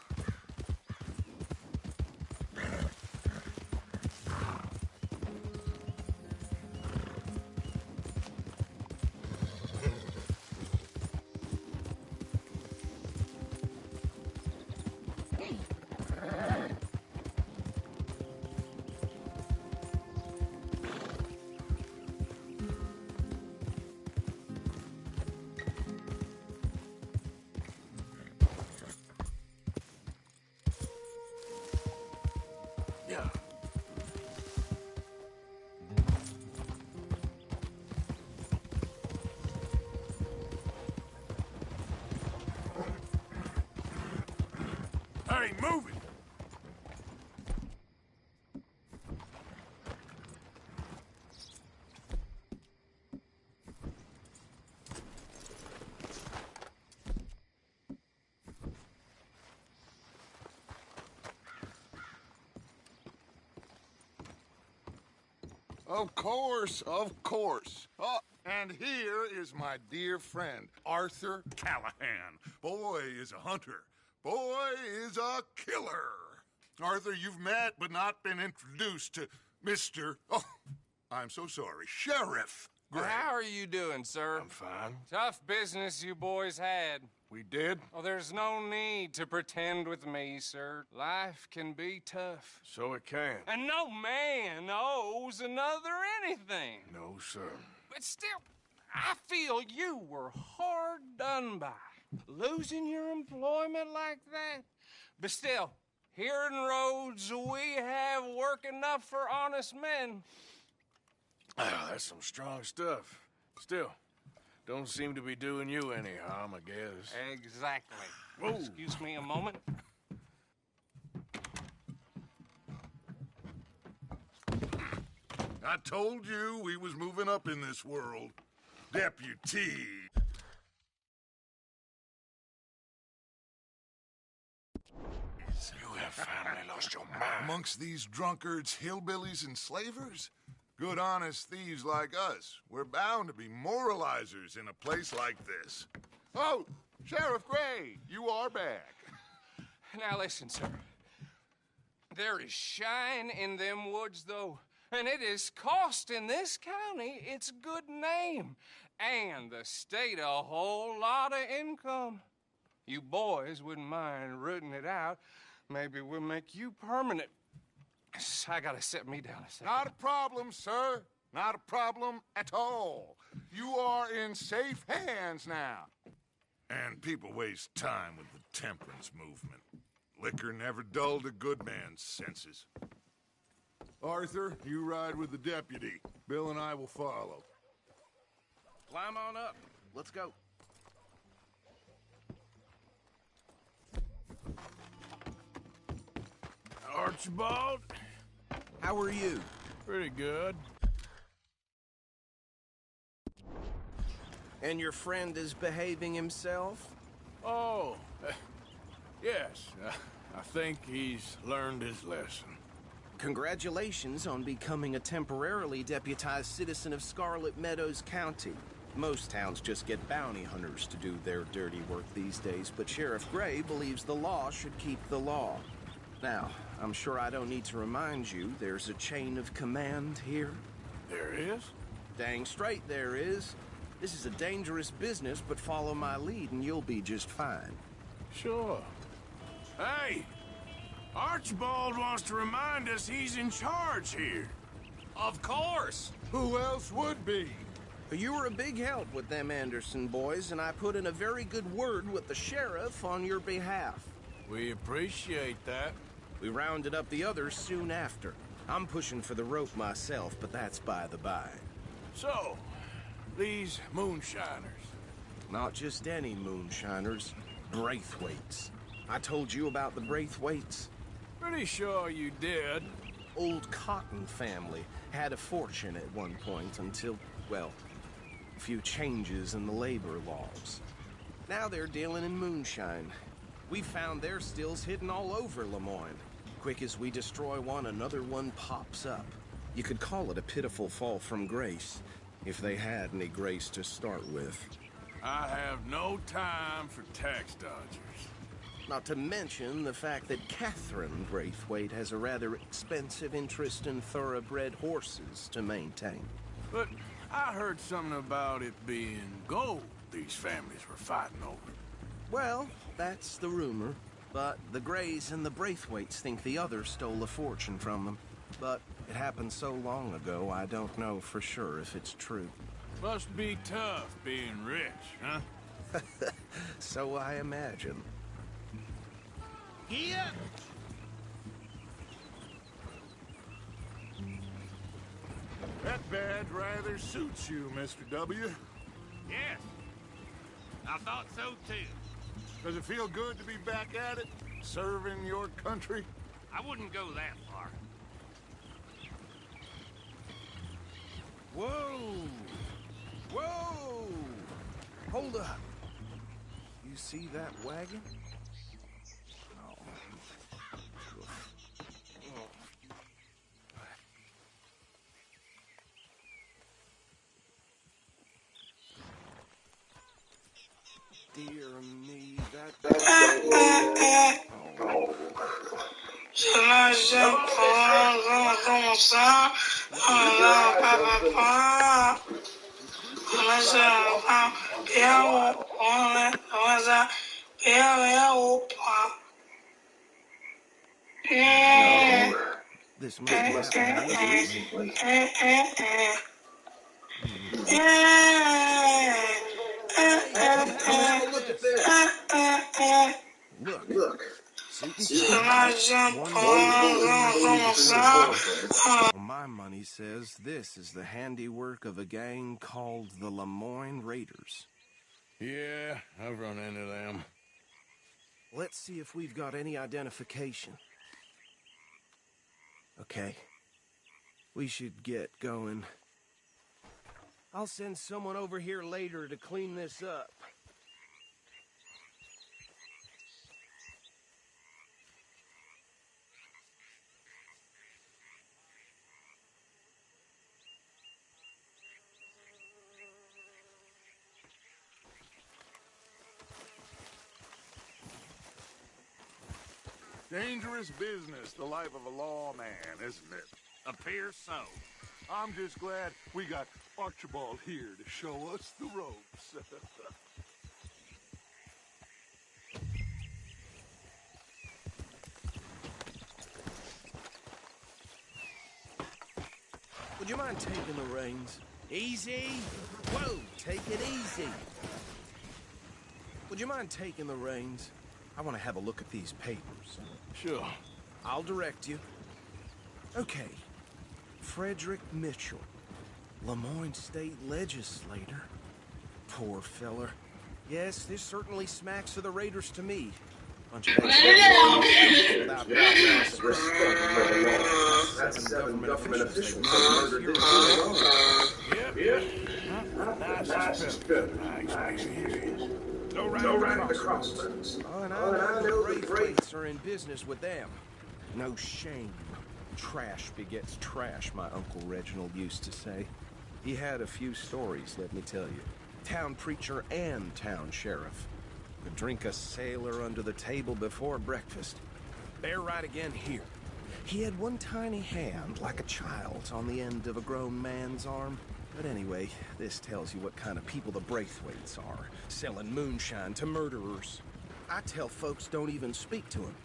A: Hey, move it!
G: Of course, of course. Oh, and here is my dear friend, Arthur Callahan. Boy is a hunter. Boy is a killer. Arthur, you've met but not been introduced to Mr. Oh, I'm so sorry, Sheriff Gray.
E: How are you doing, sir?
A: I'm fine.
E: Tough business you boys had.
A: We did?
E: Oh, there's no need to pretend with me, sir. Life can be tough.
A: So it can.
E: And no man owes another anything.
A: No, sir.
E: But still, I feel you were hard done by. Losing your employment like that. But still, here in Rhodes, we have work enough for honest men.
A: Ah, that's some strong stuff. Still, don't seem to be doing you any harm, I guess.
E: Exactly.
A: Whoa.
E: Excuse me a moment.
G: I told you we was moving up in this world. Deputy.
A: You have finally lost your mind.
G: Amongst these drunkards, hillbillies, and slavers? Good, honest thieves like us. We're bound to be moralizers in a place like this. Oh, Sheriff Gray, you are back.
E: Now listen, sir. There is shine in them woods, though, and it is costing this county its good name and the state a whole lot of income. You boys wouldn't mind rooting it out. Maybe we'll make you permanent. I gotta set me down a second.
G: Not a problem, sir. Not a problem at all. You are in safe hands now.
A: And people waste time with the temperance movement. Liquor never dulled a good man's senses.
G: Arthur, you ride with the deputy. Bill and I will follow.
L: Climb on up. Let's go.
A: Archibald?
L: How are you?
A: Pretty good.
L: And your friend is behaving himself?
A: Oh, yes. I think he's learned his lesson.
L: Congratulations on becoming a temporarily deputized citizen of Scarlet Meadows County. Most towns just get bounty hunters to do their dirty work these days, but Sheriff Gray believes the law should keep the law. Now, I'm sure I don't need to remind you there's a chain of command here.
A: There is?
L: Dang straight there is. This is a dangerous business, but follow my lead and you'll be just fine.
A: Sure. Hey! Archibald wants to remind us he's in charge here.
L: Of course!
G: Who else would be?
L: You were a big help with them Anderson boys, and I put in a very good word with the sheriff on your behalf.
A: We appreciate that.
L: We rounded up the others soon after. I'm pushing for the rope myself, but that's by the by.
A: So, these moonshiners.
L: Not just any moonshiners, Braithwaites. I told you about the Braithwaites?
A: Pretty sure you did.
L: Old Cotton family had a fortune at one point until, well, a few changes in the labor laws. Now they're dealing in moonshine. We found their stills hidden all over Lemoyne. Quick as we destroy one, another one pops up. You could call it a pitiful fall from grace, if they had any grace to start with.
A: I have no time for tax dodgers.
L: Not to mention the fact that Catherine Braithwaite has a rather expensive interest in thoroughbred horses to maintain.
A: But I heard something about it being gold these families were fighting over.
L: Well, that's the rumor. But the Grays and the Braithwaites think the others stole a fortune from them. But it happened so long ago, I don't know for sure if it's true.
A: Must be tough being rich, huh?
L: So I imagine.
B: Here!
G: That badge rather suits you, Mr. W.
B: Yes. I thought so, too.
G: Does it feel good to be back at it, serving your country?
B: I wouldn't go that far.
L: Whoa! Whoa! Hold up. You see that wagon? Dear me, this must have happened recently. Look. My money says this is the handiwork of a gang called the Lemoyne Raiders.
A: Yeah, I've run into them.
L: Let's see if we've got any identification. Okay. We should get going. I'll send someone over here later to clean this up.
G: Dangerous business, the life of a lawman, isn't it?
B: Appears so.
G: I'm just glad we got Archibald here to show us the ropes.
L: Would you mind taking the reins? Easy! Whoa, take it easy! Would you mind taking the reins? I want to have a look at these papers.
A: Sure.
L: I'll direct you. Okay. Frederick Mitchell, Lemoyne State Legislator. Poor feller. Yes, this certainly smacks of the Raiders to me. Bunch of without respect for the law. That's 7 government officials have murdered this
A: I suspect.
L: No right at the crossroads. Oh, and I know the Braithwaites are in business with them. No shame. Trash begets trash, my Uncle Reginald used to say. He had a few stories, let me tell you. Town preacher and town sheriff. Could drink a sailor under the table before breakfast. Bear right again here. He had one tiny hand, like a child's, on the end of a grown man's arm. But anyway, this tells you what kind of people the Braithwaites are, selling moonshine to murderers. I tell folks don't even speak to him.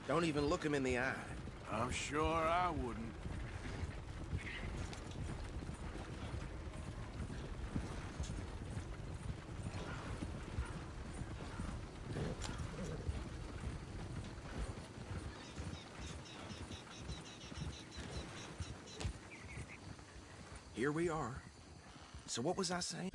L: Don't even look him in the eye.
A: I'm sure I wouldn't.
L: Here we are. So what was I saying?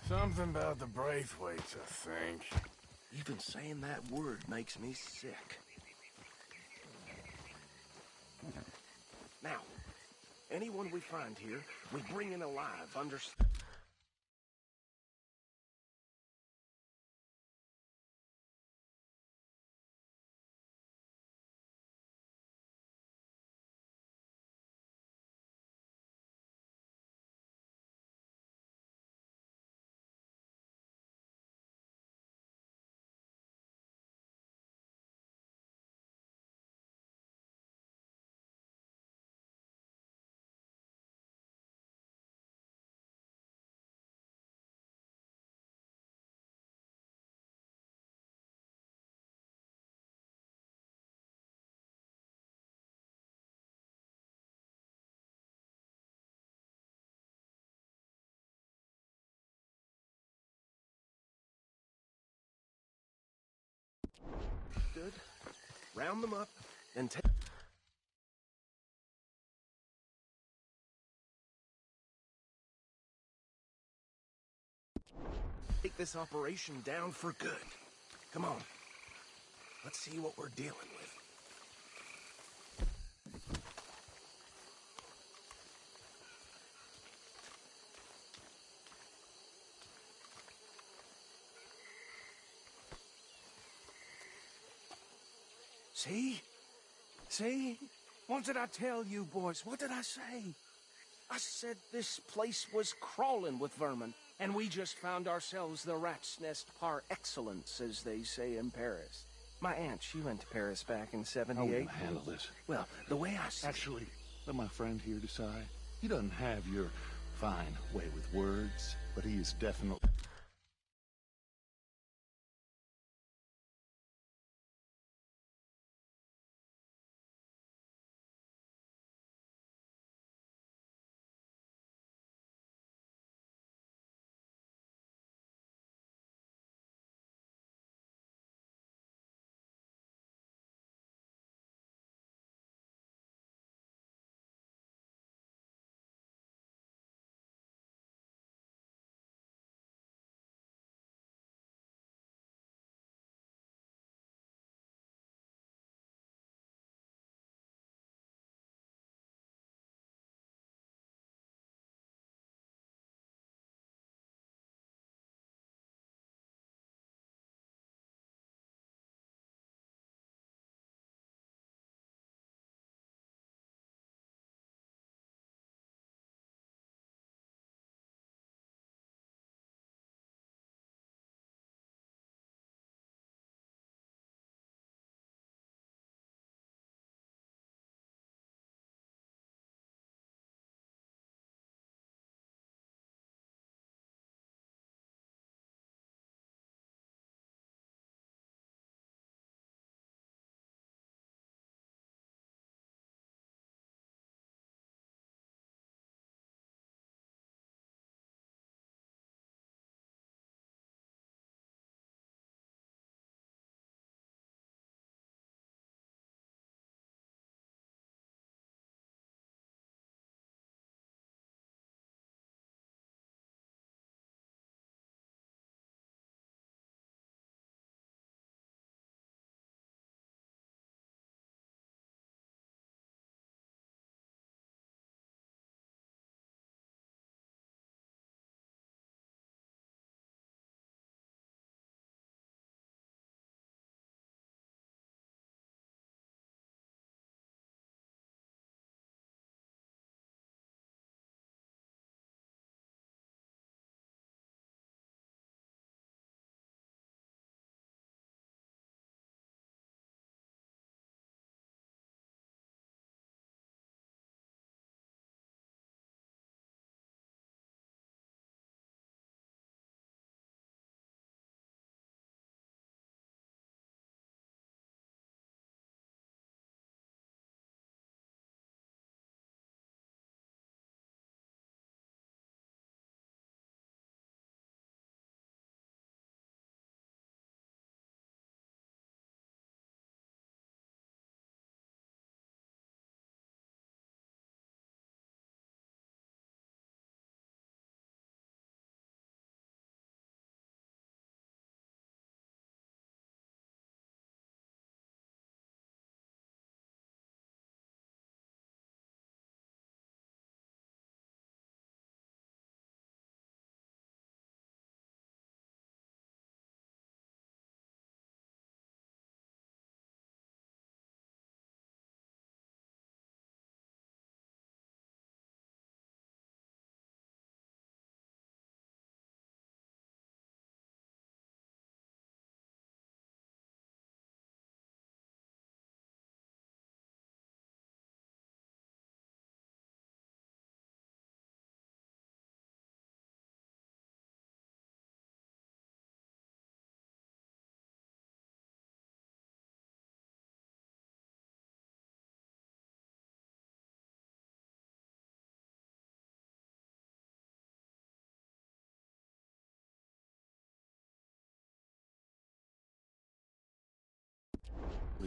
A: Something about the Braithwaites, I think.
L: Even saying that word makes me sick. Now, anyone we find here, we bring in alive, understand? Good. Round them up and take this operation down for good. Come on. Let's see what we're dealing with. See? See? What did I tell you, boys? What did I say? I said this place was crawling with vermin, and we just found ourselves the rat's nest par excellence, as they say in Paris. My aunt, she went to Paris back in '78.
G: How are we gonna handle this?
L: Well, the way I see
G: Actually, let my friend here decide. He doesn't have your fine way with words, but he is definitely...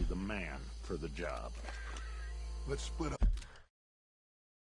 G: the man for the job.
B: Let's split up.